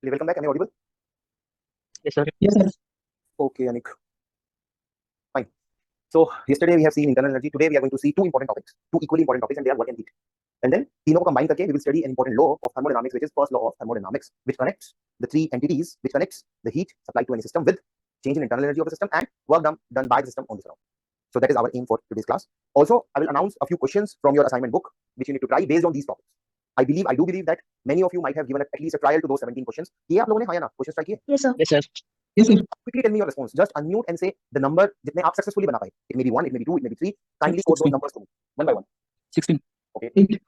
Welcome back. Am I audible? Yes, sir. Yes, sir. Okay, Anik. Fine. So yesterday we have seen internal energy. Today we are going to see two equally important topics, and they are work and heat. And then तीनों को combine करके we will study an important law of thermodynamics, which is first law of thermodynamics, which connects the three entities, which connects the heat supplied to any system with change in internal energy of the system and work done by the system on the surround. So that is our aim for today's class. Also, I will announce a few questions from your assignment book, which you need to try based on these topics. I do believe that many of you might have given at least a trial to those 17 questions. किए आप लोगों ने हाँ या ना questions try किए? Yes, sir. Yes, sir. Yes, sir. Quickly tell me your response. Just unmute and say the number जितने आप successfully बना पाए. It may be 1, it may be 2, it may be 3. Kindly quote those numbers to me one by one. 16. Okay. 8.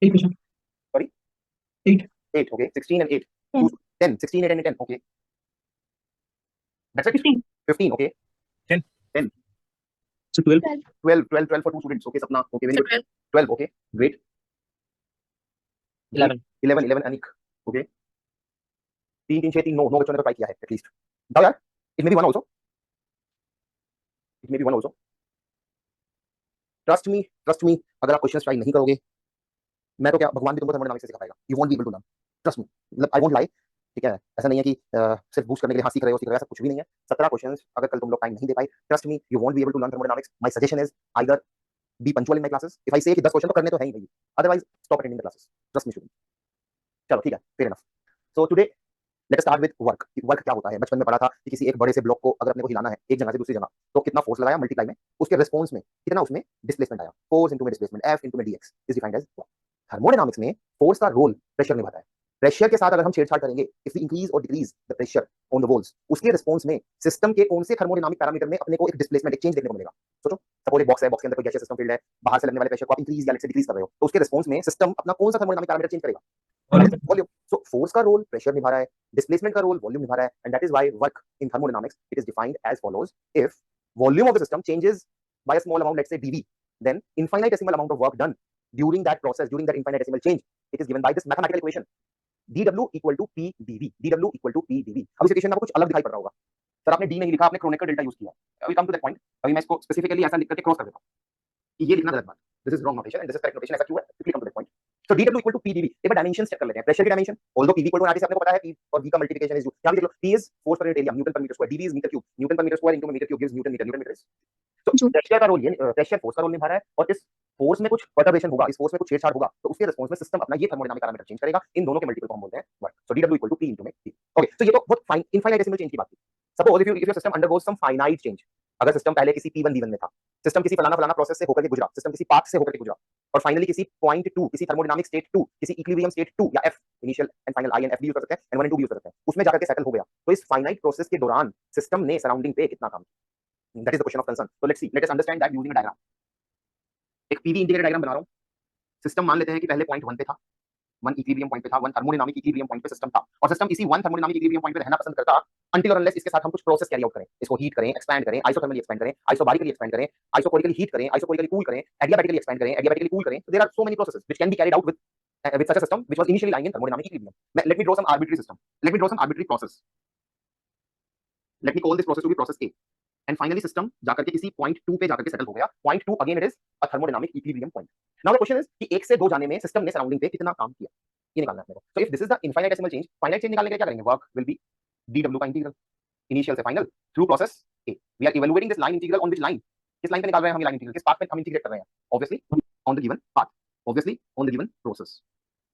8 question. Sorry? 8. 8. Okay. 16 and 8. 10. 10. 16, 8 and 10. Okay. That's it. 15. 15. Okay. 10. 10. So 12. 12 for two students. Okay, Sapna. Okay, very good. 12. Okay. Great. 11. 11 Anik. Okay. 3 3 6 3 no बच्चों ने तो try किया है at least. बताओ यार. It may be 1 also. It may be 1 also. Trust me. अगर आप questions try नहीं करोगे, मैं तो क्या भगवान भी तुमको थर्मोडायनामिक्स से सिखा पाएगा. You won't be able to learn. Trust me. मतलब I won't lie. ठीक है, ऐसा नहीं है कि सिर्फ बूस्ट करने के लिए हाँ सीख रहे हो, ऐसा कुछ भी नहीं है. 17 क्वेश्चंस अगर कल तुम लोग टाइम नहीं दे पाए, trust me, you won't be able to learn thermodynamics. My suggestion is either be punctual in my classes. If I say कि 10 क्वेश्चन तो करने तो है ही भाई, otherwise stop attending the classes. Trust me student. चलो ठीक है, fair enough. So today let us start with work. Work क्या होता है? बचपन में पढ़ा था कि किसी एक बड़े से ब्लॉक को अगर अपने को हिलाना है एक जगह से दूसरी जगह, तो कितना फोर्स लगाया मल्टीप्लाई में, उसके रिस्पांस में कितना उसमें डिस्प्लेसमेंट आया. फोर्स इनटू में डिस्प्लेसमेंट, F इनटू में dx is defined as work. Thermodynamics में फोर्स का रोल प्रेशर निभाता है. प्रेशर के साथ अगर हम छेड़छाड़ करेंगे, इफ वी इंक्रीज और decrease the pressure on the walls, उसके रिस्पांस में सिस्टम के कौन से थर्मोडायनामिक पैरामीटर में अपने को एक डिस्प्लेसमेंट, एक चेंज देखने को मिलेगा. सोचो, सपोज एक बॉक्स है, बॉक्स के अंदर कोई गैसियस सिस्टम फील्ड है, बाहर से लगने वाले प्रेशर को आप इंक्रीज या डिक्रीज कर रहे हो, तो उसके रिस्पांस में सिस्टम अपना कौन सा थर्मोडायनामिक पैरामीटर चेंज करेगा? वॉल्यूम. सो फोर्स का रोल प्रेशर निभा रहा है, डिस्प्लेसमेंट का रोल वॉल्यूम निभा रहा है, and that is why work in thermodynamics it is defined as follows. If volume of the system changes by a small amount, let's say dV, then infinitesimal amount of work done during that process, during that infinitesimal change, it is given by this mathematical equation dw equal to p dv. dw equal to p dv. अब इस equation में आपको कुछ अलग दिखाई पड़ रहा होगा. सर आपने डी नहीं लिखा, आपने क्रोनेकर डेल्टा यूज किया. अभी कम टू दैट पॉइंट. अभी मैं इसको स्पेसिफिकली ऐसा लिख करके क्रॉस कर देता हूं कि ये लिखना गलत बात. This is wrong notation and this is correct notation. ऐसा क्यों है? Quickly come to that point. So dw equal to p dv. एक बार डायमेंशन चेक कर लेते हैं. प्रेशर की dimension, although pv equal to RT से आपको पता है, p और v का मल्टीप्लिकेशन इज यहां भी देख लो. p is force per unit area, newton per metre square. dv is metre cube. Newton per metre square into metre cube gives newton metre. Newton metre is. तो pressure का रोल, ये pressure force का रोल निभा रहा है, और इस फोर्स में कुछ परटर्बेशन होगा, इस फोर्स में कुछ छेड़छाड़ होगा, तो उसके रिस्पांस में सिस्टम अपना ये थर्मोडायनामिक पैरामीटर चेंज करेगा. इन दोनों के मल्टीपल को हम बोलते हैं work. So dw equal to p into में p. ओके, तो ये तो बहुत फाइन इनफाइनाइटेसिमल चेंज की बात थी. Suppose if your system undergoes some finite change. अगर सिस्टम पहले किसी p1 v1 में था, सिस्टम किसी फलाना प्रोसेस से होकर के गुजरा, सिस्टम किसी पाथ से होकर के गुजरा, और फाइनली किसी पॉइंट 2, किसी थर्मोडायनामिक स्टेट 2, किसी इक्विलिब्रियम स्टेट 2 या F, initial and final, I and F भी यूज कर सकते हैं, एंड 1 एंड 2 भी यूज कर सकते हैं, उसमें जाकर के सेटल हो गया. तो इस फाइनाइट प्रोसेस के दौरान सिस्टम ने सराउंडिंग पे कितना काम किया? That is the question of concern. So let's see. Let us understand that using a diagram. एक PV इंटीग्रेटेड डायग्राम बना रहा हूं. सिस्टम मान लेते हैं कि पहले पॉइंट 1 पे था, 1 इक्विलिब्रियम पॉइंट पे था, 1 थर्मोडायनामिक इक्विलिब्रियम पॉइंट पे सिस्टम था, और सिस्टम इसी 1 थर्मोडायनामिक इक्विलिब्रियम पॉइंट पे रहना पसंद करता until or unless इसके साथ हम कुछ प्रोसेस कैरी आउट करें. इसको हीट करें, एक्सपैंड करें, आइसोथर्मली एक्सपैंड करें, आइसोबारिकली एक्सपैंड करें, आइसोकोरिकली हीट करें, आइसोकोरिकली कूल करें, एडियाबैटिकली एक्सपैंड करें, एडियाबैटिकली कूल करें. So there are so many processes which can be carried out with such a system which was initially lying in thermodynamic equilibrium. Let me draw some arbitrary system. Let me draw some arbitrary process. Let me call this process to be process A. And finally system जाकर के किसी point 2 पे जाकर के settle हो गया. Point 2 again it is a thermodynamic equilibrium point. Now the question is कि 1 से 2 जाने में सिस्टम ने सराउंडिंग पे कितना काम किया, ये निकालना है अपने को. So if this is the infinitesimal change, finite change निकालने के लिए क्या करेंगे? Work will be dw का इंटीग्रल इनिशियल से final through process A. We are evaluating this line integral on which line? किस लाइन पे निकाल रहे हैं हम ये लाइन इंटीग्रल? किस पाथ पे हम इंटीग्रेट कर रहे हैं? Obviously on the given path. Obviously on the given process.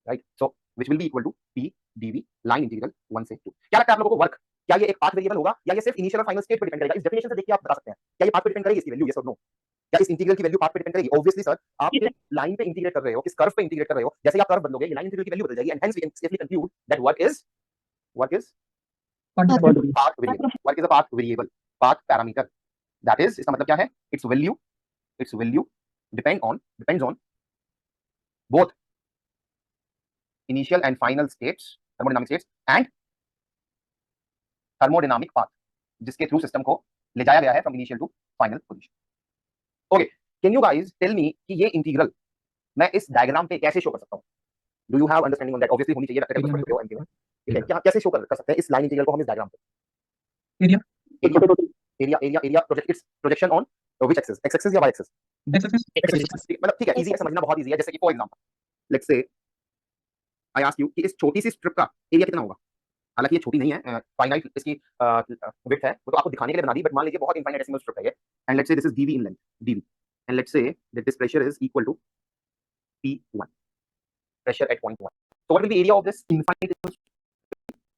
Right? So which will be equal to p dv line integral 1 से 2. क्या लगता है आप लोगों को वर्क? क्या ये एक पाथ वेरिएबल होगा या ये सिर्फ इनिशियल और फाइनल स्टेट पे डिपेंड करेगा? इस डेफिनेशन से देख के आप बता सकते हैं क्या ये पाथ पे डिपेंड करेगी इसकी वैल्यू, यस और नो? क्या इस इंटीग्रल की वैल्यू पाथ पे डिपेंड करेगी? ऑब्वियसली सर, आप किस लाइन पे इंटीग्रेट कर रहे हो, किस कर्व पे इंटीग्रेट कर रहे हो, जैसे ही आप कर्व बदलोगे ये लाइन इंटीग्रल की वैल्यू बदल जाएगी. And hence we can safely conclude that work is path variable. Work is a path variable, path parameter. That is, इसका मतलब क्या है? Its value depends on both initial and final states, thermodynamic states, and thermodynamic path, जिसके through system को ले जाया गया है from initial to final position. Okay, can you guys tell me कि ये इंटीग्रल मैं इस डायग्राम पे कैसे शो कर सकता हूँ? Do you have understanding on that? Obviously होनी चाहिए. ठीक है, क्या कैसे शो कर सकते हैं इस लाइन इंटीग्रल को हम इस डायग्राम पे? Area project it's projection on which axis? X axis या वाई एक्सिस? मतलब ठीक है, इजी है, समझना बहुत इजी है. जैसे कि for example let's say I ask you कि इस छोटी सी स्ट्रिप का एरिया कितना होगा? हालांकि ये छोटी नहीं है, फाइनाइट इसकी विड्थ है, वो तो आपको दिखाने के लिए बना दी, बट मान लीजिए बहुत इनफाइनाइटेसिमल स्ट्रिप है ये, and let's say this is dv in length, dv, and let's say that this pressure is equal to P1, pressure at point 1. So what will be the area of this infinitesimal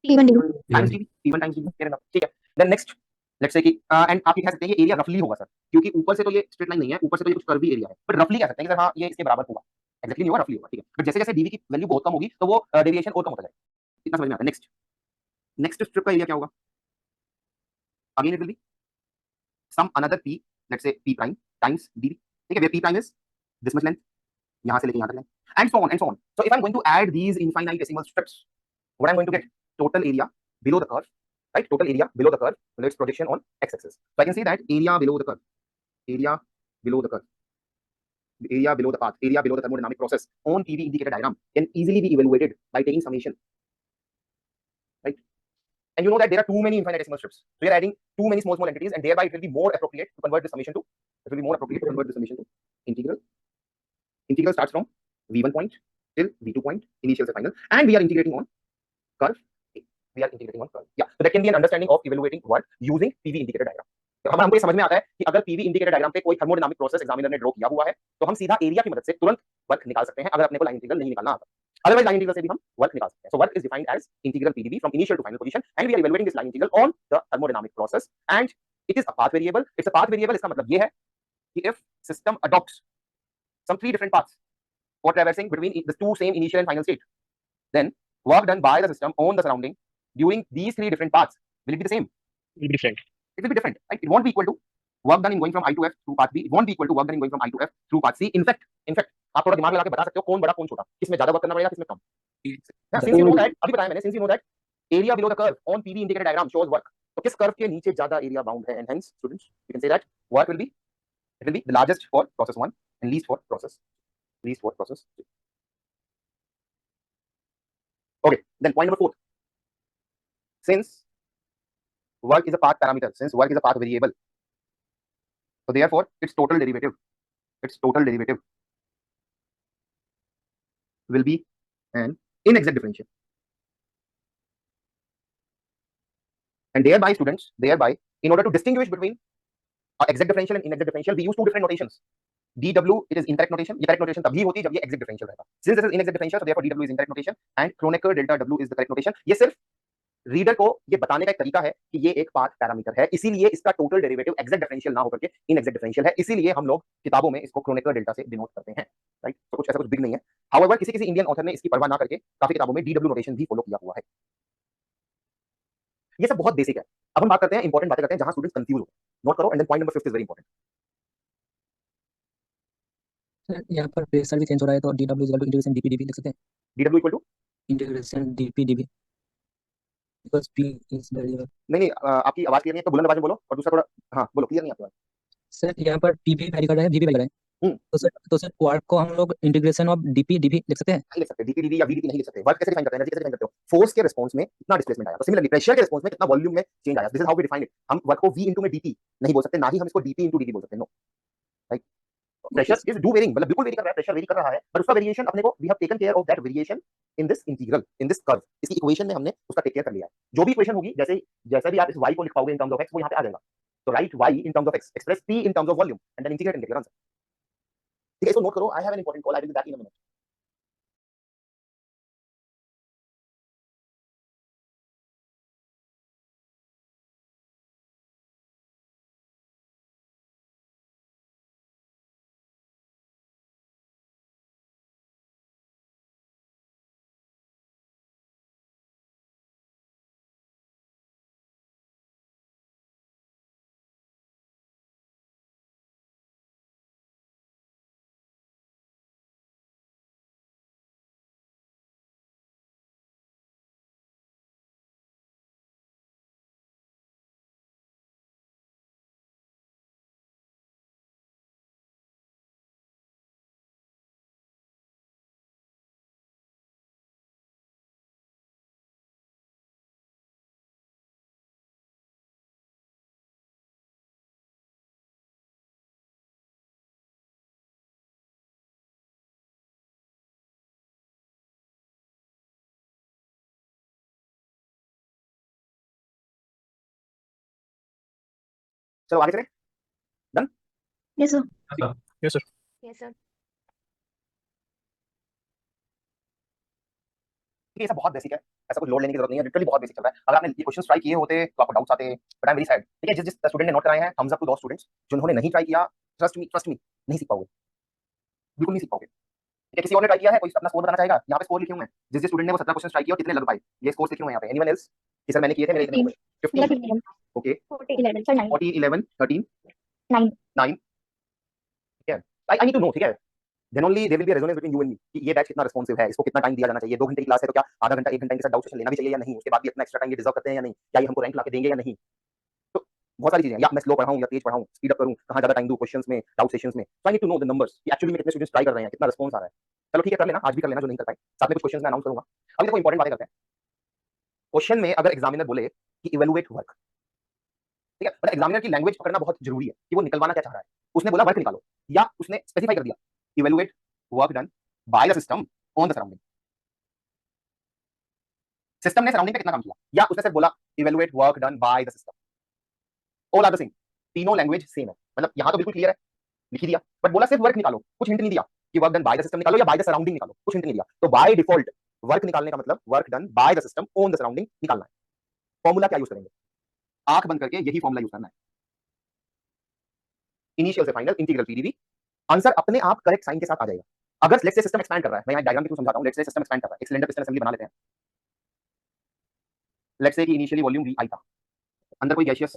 P1 dv. times dv, P1 times dv, fair enough, ठीक है. Then next, let's say कि and आप ये कह सकते हैं कि area रफली होगा सर, क्योंकि ऊपर से तो ये स्ट्रेट लाइन नहीं है, ऊपर से तो ये कुछ कर्वी एरिया है, बट रफली कह सकते हैं कि सर हाँ ये इसके बराबर होगा, एक्जेक्टली नहीं होगा, रफली होगा, ठीक है. बट जैसे जैसे dv की वैल्यू बहुत कम होगी तो वो डेविएशन और कम होता जाएगा. इतना समझ में आता है. नेक्स्ट, नेक्स्ट स्ट्रिप का एरिया क्या होगा? Again it will be some another p, let's say p prime times dv, ठीक है, where p prime is this much length, यहां से लेके यहां तक length, and so on and so on. So if I'm going to add these infinitesimal strips, what I'm going to get? Total area below the curve, right? Total area below the curve, so its projection on x-axis. So I can say that area below the curve, area below the curve, area below the path, area below the thermodynamic process on PV indicator diagram can easily be evaluated by taking summation, right? And you know that there are too many infinitesimal strips, so you're adding too many small entities, and thereby it will be more appropriate to convert the summation to, it will be more appropriate to convert the summation to integral. Integral starts from v1 point till v2 point, initial to final, and we are integrating on curve. We are integrating on curve. Yeah, so that can be an understanding of evaluating work using PV indicator diagram. तो हमको ये समझ में आता है कि अगर PV indicator diagram पे कोई थर्मोडायनामिक प्रोसेस एग्जामिनर ने ड्रॉ किया हुआ है तो हम सीधा एरिया की मदद से तुरंत वर्क निकाल सकते हैं, अगर अपने को लाइन इंटीग्रल नहीं निकालना आता. Otherwise, line integral से भी हम वर्क निकाल सकते हैं. So work is defined as integral PdV from initial to final position, and we are evaluating this line integral on the thermodynamic process, and it is a path variable. It's a path variable. इसका मतलब ये है कि if system adopts some three different paths for traversing between the two same initial and final state, then work done by the system on the surrounding during these three different paths will it be the same? Will be different. It will be different, right? It won't be equal to work done in going from I to F through path B. It won't be equal to work done in going from I to F through path C. In fact, आप थोड़ा दिमाग लगा के बता सकते हो कौन बड़ा कौन छोटा, किसमें ज्यादा वर्क करना पड़ेगा किसमें कम. Since you know that, अभी बताया मैंने, since you know that area below the curve on PV indicator diagram shows work, तो किस कर्व के नीचे ज्यादा एरिया बाउंड है, and hence students you can say that work will be, it will be the largest for process 1 and least for process 2. Okay, then point number 4. Since work is a path parameter, since work is a path variable, so therefore its total derivative will be an inexact differential, and thereby students, in order to distinguish between exact differential and inexact differential, we use two different notations. dw, it is incorrect notation. ये correct notation तभी होती है जब ये exact differential रहेगा. Since this is inexact differential, so therefore dw is incorrect notation and Kronecker delta w is the correct notation. ये सिर्फ reader को ये बताने का एक तरीका है कि ये एक पाथ पैरामीटर है, इसीलिए इसका टोटल डेरिवेटिव एक्जेक्ट डिफरेंशियल ना होकर के इनएग्जैक्ट डिफरेंशियल है, इसीलिए हम लोग किताबों में इसको क्रोनेकर डेल्टा से डिनोट करते हैं, राइट. तो कुछ ऐसा कुछ बिग नहीं है. हाउएवर किसी किसी इंडियन ऑथर ने इसकी परवाह ना करके काफी किताबों में डीडब्ल्यू नोटेशन भी फॉलो किया हुआ है. ये सब बहुत बेसिक है. अब हम बात करते हैं, इंपॉर्टेंट बातें करते हैं जहां स्टूडेंट्स कंफ्यूज हो. नोट करो, and then point number 5 is very important. Sir यहाँ पर प्रेशर भी चेंज हो रहा है तो dw equal to integration dp dv लिख सकते हैं. डीडब्ल्यू equal to integration dp dv because p is variable. नहीं, आपकी आवाज क्लियर नहीं है तो बुलंद आवाज में बोलो, और दूसरा थोड़ा, हाँ बोलो, क्लियर नहीं आपकी आवाज. सर यहाँ पर p भी वैरी कर रहा है v भी वैरी कर रहा है. तो सर वर्क को हम लोग इंटीग्रेशन ऑफ dp dv लिख सकते हैं. नहीं लिख सकते, डीपी डीवी या वीडीपी नहीं लिख सकते. वर्क कैसे डिफाइन करते हैं, एनर्जी कैसे डिफाइन करते हो? फोर्स के रिस्पांस में कितना डिस्प्लेसमेंट आया, तो सिमिलरली प्रेशर के रिस्पांस में कितना वॉल्यूम में चेंज आया. This is how we define it. हम वर्क को v इनटू में dp नहीं बोल सकते, ना ही हम इसको dp इनटू dv बोल सकते. No, right. Pressure is do varying, मतलब बिल्कुल वेरी कर रहा है, प्रेशर वेरी कर रहा है, बट उसका वेरिएशन अपने को, we have taken care of that variation in this integral, in this curve. इसकी इक्वेशन में हमने उसका टेक केयर कर लिया है. जो भी इक्वेशन होगी, जैसे भी आप इस y को लिख पाओगे इन टर्म्स ऑफ x, वो यहाँ पे आ जाएगा. तो write y in terms of x, express p in terms of volume, and then integrate and get your answer. ठीक है, इसको नोट करो. I have an important call, I will be back in a minute. चलो आगे चले। Yes, sir. Yes, sir. Yes, sir. ठीक है, ऐसा बहुत बेसिक है, ऐसा कुछ लोड लेने की जरूरत नहीं है, लिटरली बहुत बेसिक चल रहा है। अगर आपने ये क्वेश्चन ट्राई किए होते तो आपको डाउट्स आते, but I am very sad. ठीक है, जिस स्टूडेंट ने नोट कराए हैं, thumbs up to those students. जिन्होंने नहीं ट्राई किया, ट्रस्ट मी नहीं सीख पाओगे, बिल्कुल नहीं सीख पाओगे। ठीक है, किसी और ने ट्राई किया है, कोई अपना स्कोर बताना चाहेगा? यहाँ पे स्कोर लिखे हुए हैं, जिस स्टूडेंट ने वो 17 क्वेश्चन ट्राई किया और कितने लग पाए, ये स्कोर लिखे हुए हैं यहाँ पे। एनीवन एल्स कि सर मैंने किए थे, मेरे इतने 15, 15। 11, ओके, 14, 11, sir, 9. 40, 11, 13, 9. 9। ठीक है, आई नीड टू नो। ठीक है, then only there will be a resonance between you and me कि ये बैच कितना रिस्पॉन्सिव है, इसको कितना टाइम दिया जाना चाहिए। 2 घंटे की क्लास है तो क्या आधा घंटा 1 घंटा इनके साथ डाउट सेशन लेना भी चाहिए या नहीं, उसके बाद भी इतना एक्स्ट्रा टाइम ये डिजर्व करते हैं या नहीं, क्या ये हमको रैंक लाके देंगे या नहीं। तो बहुत सारी चीजें, या मैं स्लो पढ़ाऊं या तेज पढ़ाऊं, स्पीड अप करूं, कहां ज्यादा टाइम दूं क्वेश्चंस में, डाउट सेशंस में। So I need to know the numbers कि एक्चुअली में कितने स्टूडेंट्स ट्राई कर रहे हैं, कितना रिस्पॉन्स आ रहा है। चलो ठीक है, कर लेना, आज भी कर लेना जो नहीं कर पाए, साथ में कुछ क्वेश्चंस मैं अनाउंस करूंगा। अभी देखो इंपॉर्टेंट बातें करते हैं। क्वेश्चन में अगर एग्जामिनर बोले कि इवैल्यूएट वर्क, ठीक है, मतलब एग्जामिनर की लैंग्वेज पकड़ना बहुत जरूरी है कि वो निकलवाना क्या चाह रहा है। उसने बोला वर्क निकालो, या उसने स्पेसिफाई कर दिया evaluate work done by the system on the surrounding. System ने सराउंडिंग पे कितना काम किया, या उसने सिर्फ बोला evaluate work done by the system. All are the same, तीनों लैंग्वेज सेम है। मतलब यहां तो बिल्कुल क्लियर है, लिख ही दिया, बट बोला सिर्फ वर्क निकालो, कुछ हिंट नहीं दिया कि work done by the system निकालो या बाय द सराउंडिंग निकालो, कुछ हिंट नहीं दिया। तो बाय डिफॉल्ट वर्क निकालने का मतलब work done by the system on the surrounding निकालना है। फॉर्मूला क्या यूज करेंगे, आंख बंद करके यही फॉर्मूला यूज करना है, इनिशियल से फाइनल इंटीग्रल पीडीवी। आंसर अपने आप करेक्ट साइन के साथ आ जाएगा। अगर लेट्स से सिस्टम एक्सपैंड कर रहा है, मैं यहाँ डायग्राम के थ्रू समझाता हूं। लेट्स से सिस्टम एक्सपैंड कर रहा है, एक सिलेंडर पिस्टन असेंबली बना लेते हैं। लेट्स से कि इनिशियली वॉल्यूम वी आई था, अंदर कोई गैसियस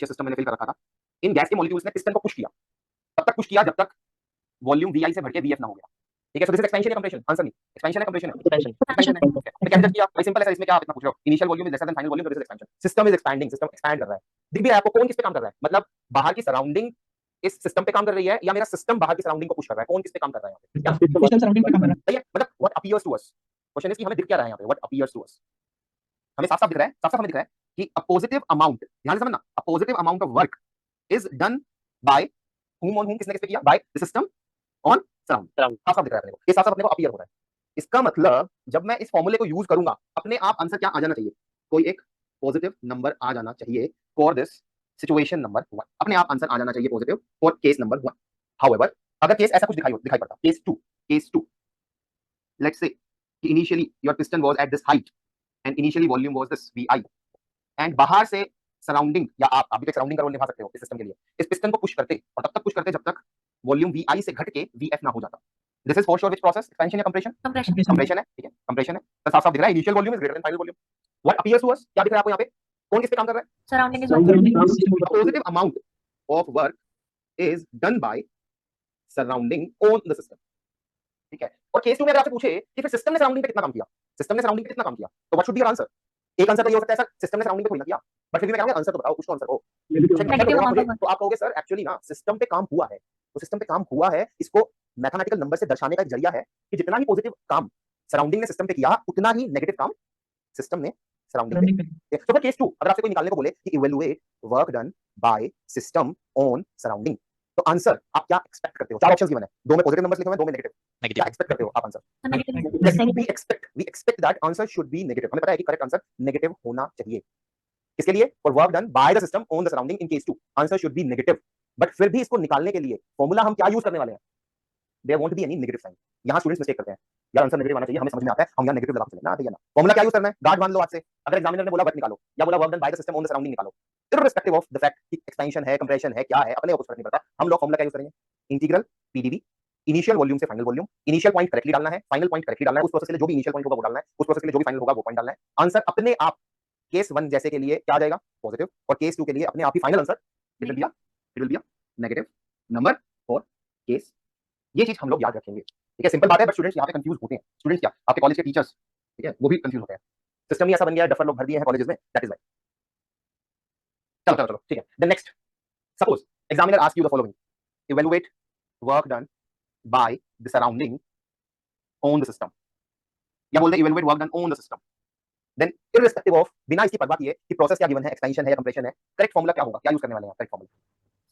सिस्टम मैंने फिल कर रखा था। इन गैस के मॉलिक्यूल्स ने पिस्टन को पुश किया, तब तक पुश किया जब तक वॉल्यूम वी आई से भर के वी एफ ना हो गया। ठीक है, सो दिस इज एक्सपेंशन या कंप्रेशन? आंसर नहीं, एक्सपेंशन है कंप्रेशन है? Expansion. एक्सपेंशन है। तो कैसे जज किया भाई? सिंपल है सर, इसमें क्या आप इतना पूछ रहे हो? Initial volume is lesser than final volume, this is expansion. System is expanding, system expand कर रहा है। दिख भी रहा है आपको कौन किस पे काम कर रहा है, मतलब बाहर की सराउंडिंग इस सिस्टम पे काम कर रही है या मेरा सिस्टम बाहर की सराउंडिंग को पुश कर रहा है, कौन किस पे काम कर रहा है यहाँ पे? सिस्टम सराउंडिंग पे काम कर रहा है। सही है, मतलब what appears to us, question is कि हमें दिख क्या रहा है यहाँ पे, व्हाट अपीयर्स टू अस। हमें साफ-साफ दिख रहा है, साफ-साफ हमें दिख रहा है कि अ पॉजिटिव अमाउंट, ध्यान से समझना, a positive amount of work is done by whom on whom, किसने किस पे किया, bye the system on surrounding. साफ-साफ दिख रहा है अपने को, ये साफ-साफ अपने को अपीयर हो रहा है। इसका मतलब जब मैं इस फॉर्मूले को यूज करूंगा, अपने आप आंसर क्या आ जाना चाहिए, कोई एक पॉजिटिव नंबर आ जाना चाहिए फॉर दिस सिचुएशन नंबर 1। अपने आप आंसर आ जाना चाहिए positive for case number 1। However अगर केस ऐसा कुछ दिखाई पड़ता, केस 2, लेट्स से कि initially your piston was at this height and initially volume was this V I, and बाहर से सराउंडिंग, या आप भी सराउंडिंग का रोल निभा सकते हो इस सिस्टम के लिए, इस पिस्टन को पुश करते और तब तक पुश करते जब तक वॉल्यूम वी आई से घट के वी एफ ना हो जाता। This is for sure which process, expansion या कंप्रेशन? कंप्रेशन है। ठीक है, कंप्रेशन है, तो साफ-साफ दिख रहा है initial volume is greater than final volume. What appears to us, क्या दिख रहा है आपको यहाँ पे, कौन किस पे काम कर रहा है? Surrounding is positive amount of work is done by surrounding on the system. ठीक है, और केस 2 में अगर आपसे पूछे कि फिर सिस्टम ने सराउंडिंग पे कितना काम किया, सिस्टम ने सराउंडिंग पे कितना काम किया, तो what should be your answer? एक आंसर तो ये हो सकता है सर सिस्टम ने सराउंडिंग पे कोई ना किया, बट फिर भी मैं कहूंगा आंसर तो बताओ, कुछ तो आंसर हो। तो आप कहोगे सर एक्चुअली ना सिस्टम पे काम हुआ है, तो सिस्टम पे काम हुआ है, इसको मैथमेटिकल नंबर से दर्शाने का एक जरिया है कि जितना ही पॉजिटिव काम सराउंडिंग ने सिस्टम पे किया, उतना ही नेगेटिव काम सिस्टम ने सराउंडिंग पे। तो केस 2 अगर आपसे कोई निकालने को बोले कि evaluate work done by system on surrounding, तो आंसर आप क्या एक्सपेक्ट करते हो? 4 ऑप्शंस गिवन है, 2 में पॉजिटिव नंबर्स लिखे हुए हैं, 2 में नेगेटिव। क्या एक्सपेक्ट करते हो आप answer? We expect that answer should be negative. हमें पता है कि करेक्ट आंसर नेगेटिव होना चाहिए। किसके लिए? For work done by the system on the surrounding in case 2 answer should be negative. But फिर भी इसको निकालने के लिए फॉर्मूला हम क्या यूज करने वाले हैं? There won't be any negative sign. यहां स्टूडेंट्स मिस्टेक करते हैं, यार आंसर नेगेटिव आना चाहिए, हमें समझ में आता है, हम यहां नेगेटिव लगा के चलेंगे ना, ठीक है ना। फॉर्मूला क्या यूज करना है, गार्ड मान लो आज से, अगर एग्जामिनर ने बोला वर्क निकालो या बोला work done by the system on the surrounding निकालो, इररिस्पेक्टिव ऑफ द फैक्ट कि एक्सपेंशन है, कंप्रेशन है, क्या है, अपने को कुछ फर्क नहीं पड़ता, हम लोग फॉर्मूला क्या यूज करेंगे? इंटीग्रल पीडीवी, इनिशियल वॉल्यूम से final volume, initial point correctly डालना है, फाइनल पॉइंट करेक्टली डालना है, उस प्रोसेस के लिए जो भी इनिशियल पॉइंट होगा वो डालना है, उस प्रोसेस के लिए जो भी फाइनल होगा वो पॉइंट डालना है। आंसर अपने आप केस 1 जैसे के लिए क्या आ जाएगा? पॉजिटिव, और केस 2 के लिए अपने आप ही final answer it will be a negative number for case. ये चीज हम लोग याद रखेंगे। ठीक है, सिंपल बात है, बट स्टूडेंट्स यहाँ पे कंफ्यूज होते हैं। स्टूडेंट्स क्या, आपके कॉलेज के टीचर्स, ठीक है, वो भी कंफ्यूज होते हैं। सिस्टम ही ऐसा बन गया है, डफर लोग भर दिए हैं कॉलेजेस में, दैट इज व्हाई। चलो ठीक है, then next, suppose examiner ask you the following, evaluate work done by the surrounding on the system, या बोल दे evaluate work done on the system, then irrespective of, बिना इसकी परवाह किए कि प्रोसेस क्या गिवन है, एक्सपेंशन है या कंप्रेशन है, करेक्ट फॉर्मूला क्या होगा, क्या यूज करने वाले हैं correct formula?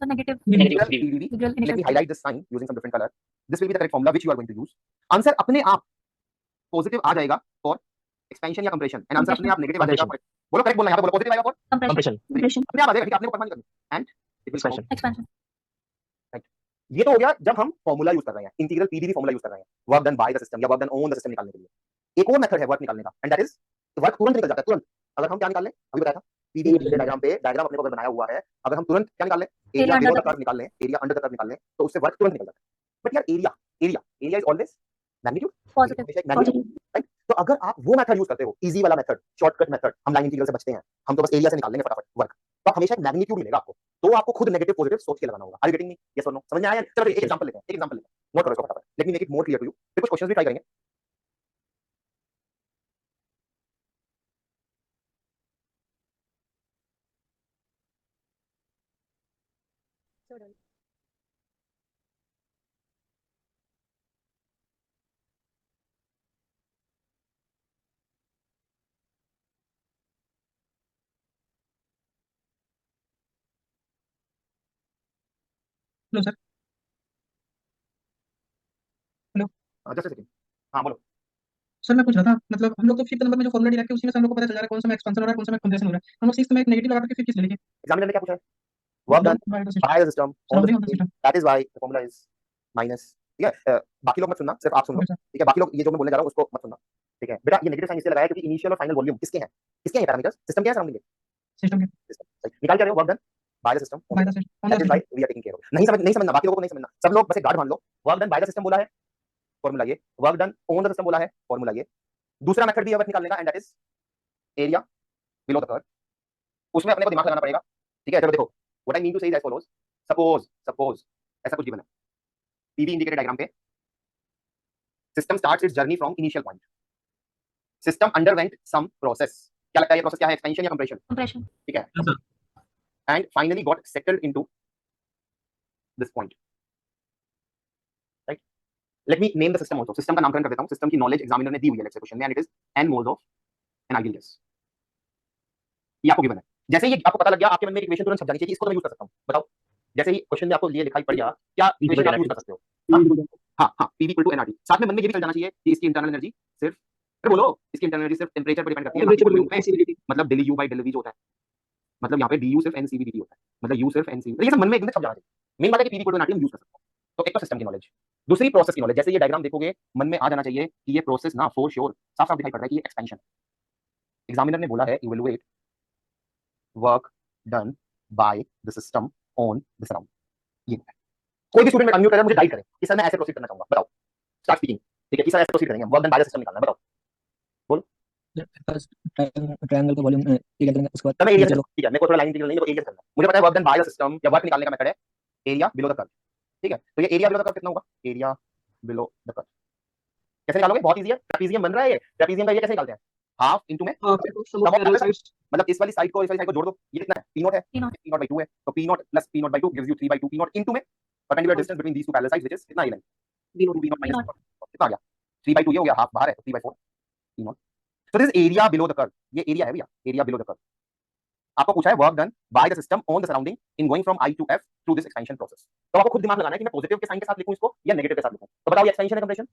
So negative. Negative. PDV. Let me highlight this sign using some different color. This will be the correct formula which you are going to use. Answer अपने आप positive आ जाएगा for expansion या compression and answer अपने आप negative आ जाएगा Compression. बोलो correct बोलना यहां पे बोलो पॉजिटिव आएगा और Compression. Compression. Compression. अपने आप आ जाएगा ठीक है आपने को परवाह नहीं करनी and it will Expansion. Expansion. ये तो हो गया जब हम फार्मूला यूज कर रहे हैं इंटीग्रल पीडीवी फार्मूला यूज कर रहे हैं work done by the system या work done on the system निकालने के लिए एक और मेथड है वर्क निकालने का एंड दैट इज वर्क तुरंत निकल जाता है तुरंत अगर हम क्या निकाल लें अभी बताया था पीवी डायग्राम पे डायग्राम अपने को अगर बनाया हुआ है अगर हम तुरंत क्या निकाल लें area Area below under the curve निकाल लें एरिया अंडर द कर्व निकाल लें तो उससे वर्क तुरंत निकल जाता है बट यार area area area is always magnitude Positive. Magnitude right तो अगर आप वो मेथड यूज करते हो इजी वाला मेथड शॉर्टकट मेथड हम लाइन इंटीग्रल से बचते हैं हम तो बस एरिया से निकाल लेंगे फटाफट वर्क तो हमेशा एक मैग्नीट्यूड मिलेगा आपको तो आपको खुद नेगेटिव पॉजिटिव सोच के लगाना होगा are you getting me yes और नो समझ में आया चलो एक एग्जांपल लेते हैं एक एग्जांपल लेते हैं नोट करो इसको फटाफट let me make it more clear to you फिर कुछ क्वेश्चंस भी ट्राई करेंगे hello sir just a second हां बोलो सर मैं पूछ रहा था मतलब हम लोग तो फिफ्थ नंबर में जो फॉर्मूला लिखा है उसी में से हम लोग को पता चल जा रहा है कौन सा में एक्सपेंशन हो रहा है कौन सा में कंप्रेशन हो रहा है हम लोग सिक्स्थ में एक नेगेटिव लगा के फिर किस लिखे एग्जामिनर ने क्या पूछा है work done by the system by the system on the surrounding of the system that is why the formula is minus ठीक है बाकी लोग मत सुनना सिर्फ आप सुन लो ठीक है बाकी लोग ये जो मैं बोलने जा रहा हूं उसको मत सुनना ठीक है बेटा ये नेगेटिव साइन इसलिए लगाया क्योंकि इनिशियल और फाइनल वॉल्यूम किसके हैं ये पैरामीटर्स सिस्टम के हैं सराउंडिंग के सिस्टम के सिस्टम निकाल क्या रहे हो work done by the system by the system on the that is why we are taking care of नहीं समझना बाकी लोगों को नहीं समझना सब लोग बस एक गार्ड मान लो work done by the system बोला है फार्मूला ये work done on the system बोला है फार्मूला ये दूसरा मेथड भी है वर्क निकालने का and that is area below the curve उसमें अपने को दिमाग लगाना पड़ेगा ठीक है चलो देखो what I mean to say is as follows suppose ऐसा कुछ गिवन है पीवी इंडिकेटर डायग्राम पे system starts its journey from initial point system underwent some process क्या लगता है ये प्रोसेस क्या है एक्सपेंशन या कंप्रेशन Compression. ठीक है and finally got settled into this point right let me name the system also system का नामकरण कर देता हूं सिस्टम की नॉलेज एग्जामिनर ने दी हुई है लेक्चर क्वेश्चन में and it is n moles of an ideal gas ये आपको गिवन है जैसे ही आपको पता लग गया आपके मन में एक इक्वेशन तुरंत छप जानी चाहिए इसको तो मैं यूज कर सकता हूं बताओ जैसे ही क्वेश्चन में आपको ये दिखाई पड़ गया क्या इक्वेशन आप यूज कर सकते हो हां पीवी इक्वल टू एनआरटी साथ में मन में ये भी चल जाना चाहिए कि इसकी इंटरनल एनर्जी सिर्फ अरे बोलो इसकी इंटरनल एनर्जी सिर्फ टेंपरेचर पर डिपेंड करती है मतलब del U by del V जो होता है मतलब यहाँ पे du सिर्फ ncv dt होता है मतलब u सिर्फ ncv ये सब मन में एकदम छप जाना चाहिए मेन बात है कि पीवी इक्वल टू एनआरटी हम यूज कर सकते हैं तो एक तो सिस्टम की नॉलेज दूसरी प्रोसेस की नॉलेज जैसे ये डायग्राम देखोगे मन में आ जाना चाहिए कि ये प्रोसेस ना फॉर श्योर साफ साफ दिखाई पड़ रहा है कि ये एक्सपेंशन एग्जामिनर ने बोला है evaluate work done by the system on the surround ये कोई भी स्टूडेंट अनम्यूट करे मुझे गाइड करे कि सर मैं ऐसे प्रोसीड करना चाहूंगा बताओ स्टार्ट स्पीकिंग ठीक है कि सर ऐसे प्रोसीड करेंगे work done by the system निकालना है बताओ ट्रायंगल का वॉल्यूम एरिया करेंगे उसके तब एरिया बाद चलो ठीक है मेरे को थोड़ा लाइन इंटीग्रल नहीं तो एरिया करना मुझे पता है work done by the system या वर्क निकालने का मेथड है एरिया बिलो द कर्व ठीक है तो ये एरिया बिलो द कर्व कितना होगा एरिया बिलो द कर्व कैसे निकालोगे बहुत इजी है ट्रेपेजियम बन रहा है ये ट्रेपेजियम का एरिया कैसे निकालते हैं हाफ इनटू में मतलब इस वाली साइड को इस वाली साइड को जोड़ दो ये कितना है p नॉट है P naught. p naught by 2 है तो p naught plus p naught by 2 gives you 3 by 2 p naught into में perpendicular distance between these two parallel sides which is कितना ये लाइन b नॉट माइनस कितना आ गया 3 by 2 ये हो गया हाफ बाहर है तो 3 by 4 p not so this area below the curve ये एरिया है भैया एरिया बिलो द कर्व आपको पूछा है work done by the system on the surrounding in going from i to f through this expansion process तो आपको खुद दिमाग लगाना है कि मैं पॉजिटिव के साइन के साथ लिखूं इसको या नेगेटिव के साथ लिखूं तो बताओ ये एक्सपेंशन है कंप्रेशन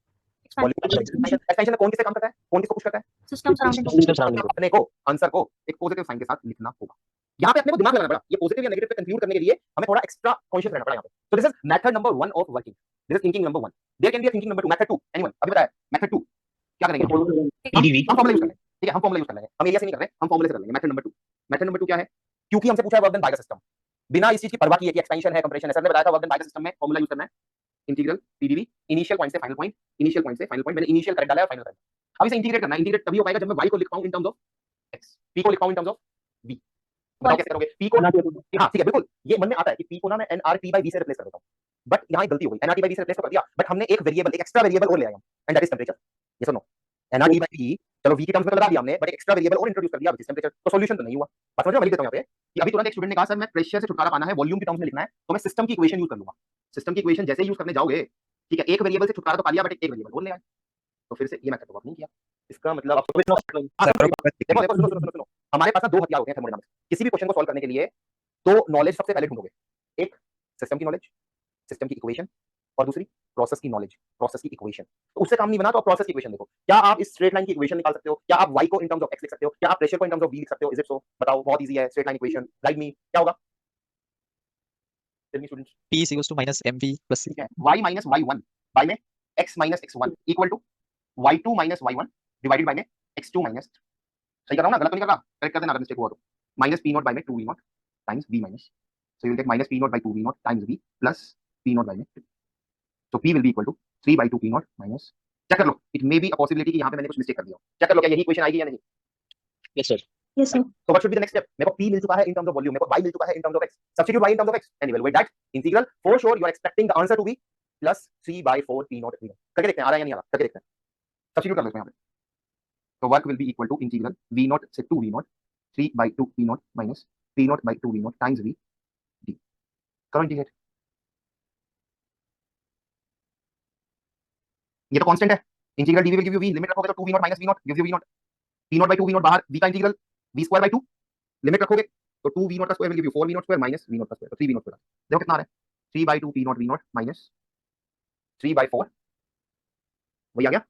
एक्सपेंशन में कौन किससे काम करता है कौन किसको पुश करता है System surrounding. System surrounding को। अपने को आंसर को एक पॉजिटिव साइन के साथ लिखना होगा यहाँ पे अपने को दिमाग लगाना पड़ा ये पॉजिटिव या नेगेटिव पे कंक्लूड करने के लिए हमें थोड़ा एक्स्ट्रा कॉन्शियस रहना पड़ा यहाँ पे तो this is method number 1 of working this is thinking number 1 there can be a thinking number 2 method 2 anyone अभी बताया मेथड 2 क्या करेंगे PDV हम फॉर्मूला यूज कर लेंगे ठीक है हम फॉर्मूला यूज कर लेंगे हम एरिया से नहीं कर रहे हम फॉर्मूले से कर लेंगे मेथड नंबर 2 क्या है क्योंकि हमसे पूछा है work done by the system बिना इस चीज की परवाह किए कि एक्सपेंशन है कंप्रेशन है सर ने बताया था work done by the system में फॉर्मूला यूज करना है इंटीग्रल पीडीवी इनिशियल पॉइंट से फाइनल पॉइंट इनिशियल पॉइंट से फाइनल पॉइंट मैंने इनिशियल करंट डाला है फाइनल करंट अब इसे इंटीग्रेट करना है इंटीग्रेट तभी हो पाएगा जब मैं y को लिख पाऊं इन टर्म्स ऑफ x p को लिख पाऊं इन टर्म्स ऑफ v बताओ कैसे करोगे p को हां ठीक है बिल्कुल ये मन में आता है कि p को ना मैं nrt by v से रिप्लेस कर देता हूं बट यहां एक गलती हो गई nrt by v से रिप्लेस कर दिया बट हमने एक वेरिएबल एक एक्स्ट्रा वेरिएबल और ले आए हम and that is temperature yes और नो nrt by v चलो v के टर्म्स में लगा दिया हमने बट एक एक्स्ट्रा वेरिएबल और इंट्रोड्यूस कर दिया विच टेंपरेचर तो सॉल्यूशन तो नहीं हुआ बात समझ रहे हो मैं लिख देता हूं यहां पे कि अभी तुरंत एक स्टूडेंट ने कहा सर मैं प्रेशर से छुटकारा पाना है वॉल्यूम के टर्म्स में लिखना है तो मैं सिस्टम की इक्वेशन यूज कर लूंगा सिस्टम की इक्वेशन जैसे यूज करने जाओगे ठीक है एक वेरिएबल से छुटकारा तो पा लिया बट एक वेरिएबल और ले आए तो फिर से ये मेथड वर्क नहीं किया इसका मतलब आपको देखो देखो सुनो हमारे पास ना दो हथियार होते हैं थर्मोडायनामिक्स किसी भी क्वेश्चन को सॉल्व करने के लिए दो नॉलेज सबसे पहले ढूंढोगे एक सिस्टम की नॉलेज सिस्टम की इक्वेशन और दूसरी प्रोसेस की नॉलेज, प्रोसेस की इक्वेशन। तो उससे काम नहीं बना तो आप प्रोसेस की इक्वेशन देखो। क्या आप इस स्ट्रेट लाइन की इक्वेशन निकाल सकते हो? क्या आप y को इन टर्म्स ऑफ x लिख सकते हो? क्या आप प्रेशर को इन टर्म्स ऑफ v लिख सकते हो? Is it so? बताओ, बहुत इजी है straight line equation. Guide me, क्या होगा? Tell me students. P is equals to minus mv plus c. ठीक है, y minus y1 बाय में x minus x1 equal to y2 minus y1 divided by में x2 minus। सही कर रहा हूं ना? गलत तो नहीं कर रहा? करेक्ट कर देना अगर मिस्टेक हुआ तो। माइनस p नॉट बाय में 2v not times v minus, so you will get minus p naught by 2v naught times v plus p naught by में 2. So p will be equal to 3 by 2 p naught minus, check कर लो, it may be a possibility कि यहाँ पे मैंने कुछ mistake कर दिया हो। चेक कर लो क्या यही इक्वेशन आएगी या नहीं। Yes, sir. Yes, sir. So what should be the next step? मेरे को p मिल चुका है in terms of volume, मेरे को y मिल चुका है in terms of x, substitute y in terms of x and evaluate that integral. For sure you are expecting the answer to be plus 3 by 4 p naught v naught. करके देखते हैं आ रहा है या नहीं आ रहा, करके देखते हैं। सब्स्टिट्यूट कर लो इसमें यहाँ पे। So work will be equal to integral v naught से 2v naught 3 by 2 p naught minus p naught by 2v naught times v d. करो इंटीग्रेट। ये तो कांस्टेंट है, integral dv will give you v, limit रखोगे तो 2v naught minus v naught gives you v naught, p naught by 2v naught बाहर, v का integral v square by 2, limit रखोगे तो 2v naught का square will give you 4v naught square minus v naught का square, तो 3v naught square. देखो कितना आ रहा है, 3 by 2 p naught v naught minus 3 by 4, वही आ गया।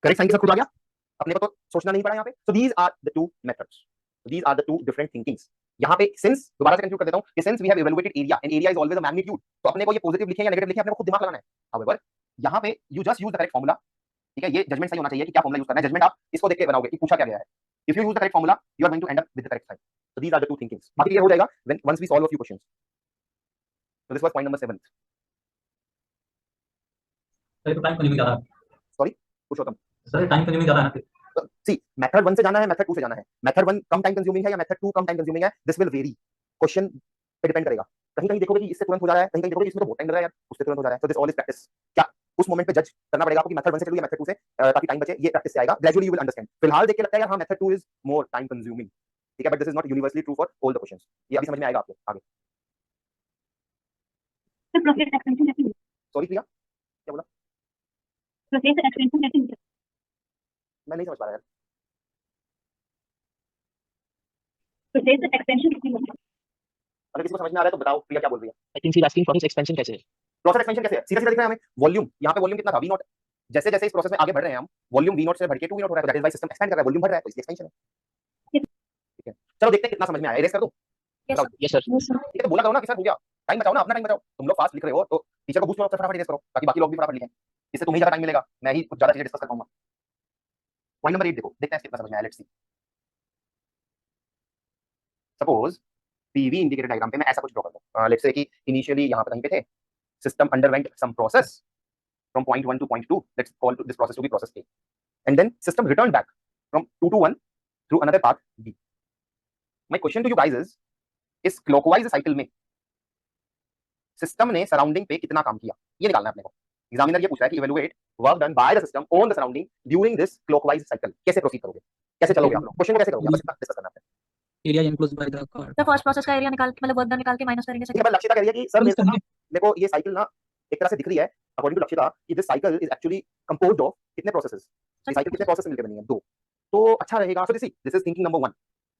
करेक्ट साइन के साथ खुद आ गया, अपने को तो सोचना नहीं पड़ा यहाँ पे। So these are the two methods, these are the two different thinkings. यहाँ पे सिंस, दोबारा से कंक्लूड कर देता हूँ कि since we have evaluated area and area is always a magnitude, तो अपने को ये पॉजिटिव लिखे या नेगेटिव लिखे अपने को खुद दिमाग लगाना है। हाउएवर यहाँ पे you just use the correct formula, ठीक है, ये जजमेंट सही होना चाहिए कि क्या फार्मूला यूज करना है। जजमेंट आप इसको देख के बनाओगे कि पूछा क्या गया है। If you use the correct formula you are going to end up with the correct sign. So these are the two thinkings, बाकी क्लियर हो जाएगा when once we solve a few questions. So this was point number 7। Sir, तो time consuming ज्यादा है। Sorry Purushottam, sir, time consuming ज्यादा है ना। सी method 1 से जाना है, मेथड 2 से जाना है। मेथड 1 कम टाइम कंज्यूमिंग है या मेथड 2 कम टाइम कंज्यूमिंग है, दिस विल वेरी, क्वेश्चन पे डिपेंड करेगा। कहीं कहीं देखोगे कि इससे तुरंत हो जा रहा है, कहीं कहीं देखोगे इसमें तो बहुत टाइम लग रहा है यार, उससे तुरंत हो जा रहा है। So this all is practice. क्या उस मोमेंट पे जज करना पड़ेगा आपको कि मेथड 1 से चलो या मेथड 2 से, ताकि टाइम बचे, ये प्रैक्टिस से आएगा। Gradually you will understand. फिलहाल देख के लगता है यार हां method 2 is more time consuming, ठीक है, but this is not universally true for all the questions. ये अभी समझ में आएगा आपको आगे। Process extension कैसे होता सॉरी प्रिया, क्या बोला? है? Process extension कैसे होता है? मैं नहीं समझ पा रहा यार। Process extension कैसे होता है? अगर किसी को समझ में आ रहा है तो बताओ प्रिया क्या बोल रही है। I think she's asking process expansion कैसे है? प्रोसेस एक्सपेंशन कैसे है? सीधा सीधा दिख रहा है हमें वॉल्यूम, यहाँ पे वॉल्यूम कितना था v नॉट। जैसे जैसे इस प्रोसेस में आगे बढ़ रहे हैं हम, वॉल्यूम v नॉट से बढ़ के 2v नॉट हो रहा है, तो that is why system expand कर रहा है, वॉल्यूम बढ़ रहा है, तो इसलिए एक्सपेंशन है। ठीक है, चलो देखते हैं कितना समझ में आया। इरेज कर दूं? Yes, sir. Yes, sir. Yes, sir. ठीक है, तो बोला करो ना कि सर हो गया, टाइम बचाओ ना, अपना टाइम बचाओ। तुम लोग फास्ट लिख रहे हो तो टीचर को बूस्ट करो, फटाफट इरेज करो, ताकि बाकी लोग भी फटाफट लिखें। इससे तुम्हें ज्यादा टाइम मिलेगा, मैं ही कुछ ज्यादा चीजें डिस्कस कर पाऊंगा। पॉइंट नंबर 8 देखो, देखते हैं कितना समझ में आया। Let's see, suppose PV indicator diagram पे मैं ऐसा कुछ ड्रॉ कर दूं। लेट्स से कि इनिशियली यहाँ पे कहीं पे थे, system underwent some process from point 1 to point 2, let's call this process to be process A, and then system returned back from 2 to 1 through another path B. My question to you guys is, इस clockwise cycle में system ने surrounding पे कितना काम किया, ये निकालना है अपने को। एग्जामिनर ये पूछ रहा है कि evaluate work done by the system on the surrounding during this clockwise cycle. कैसे प्रोसीड करोगे, कैसे चलोगे आप लोग, क्वेश्चन को कैसे करोगे, बस इतना डिस्कस करना है। Area enclose by the curve. तो फर्स्ट प्रोसेस का एरिया निकाल के मतलब वर्क डन निकाल के माइनस करेंगे। ठीक है, पर लक्षिता कह रही है कि सर Yes, sir. मेरे को ये साइकिल ना एक तरह से दिख रही है अकॉर्डिंग टू लक्षिता कि this cycle is actually composed of कितने प्रोसेसेस, ये साइकिल कितने प्रोसेस से मिलकर बनी है, 2। तो अच्छा रहेगा। सो this is thinking number 1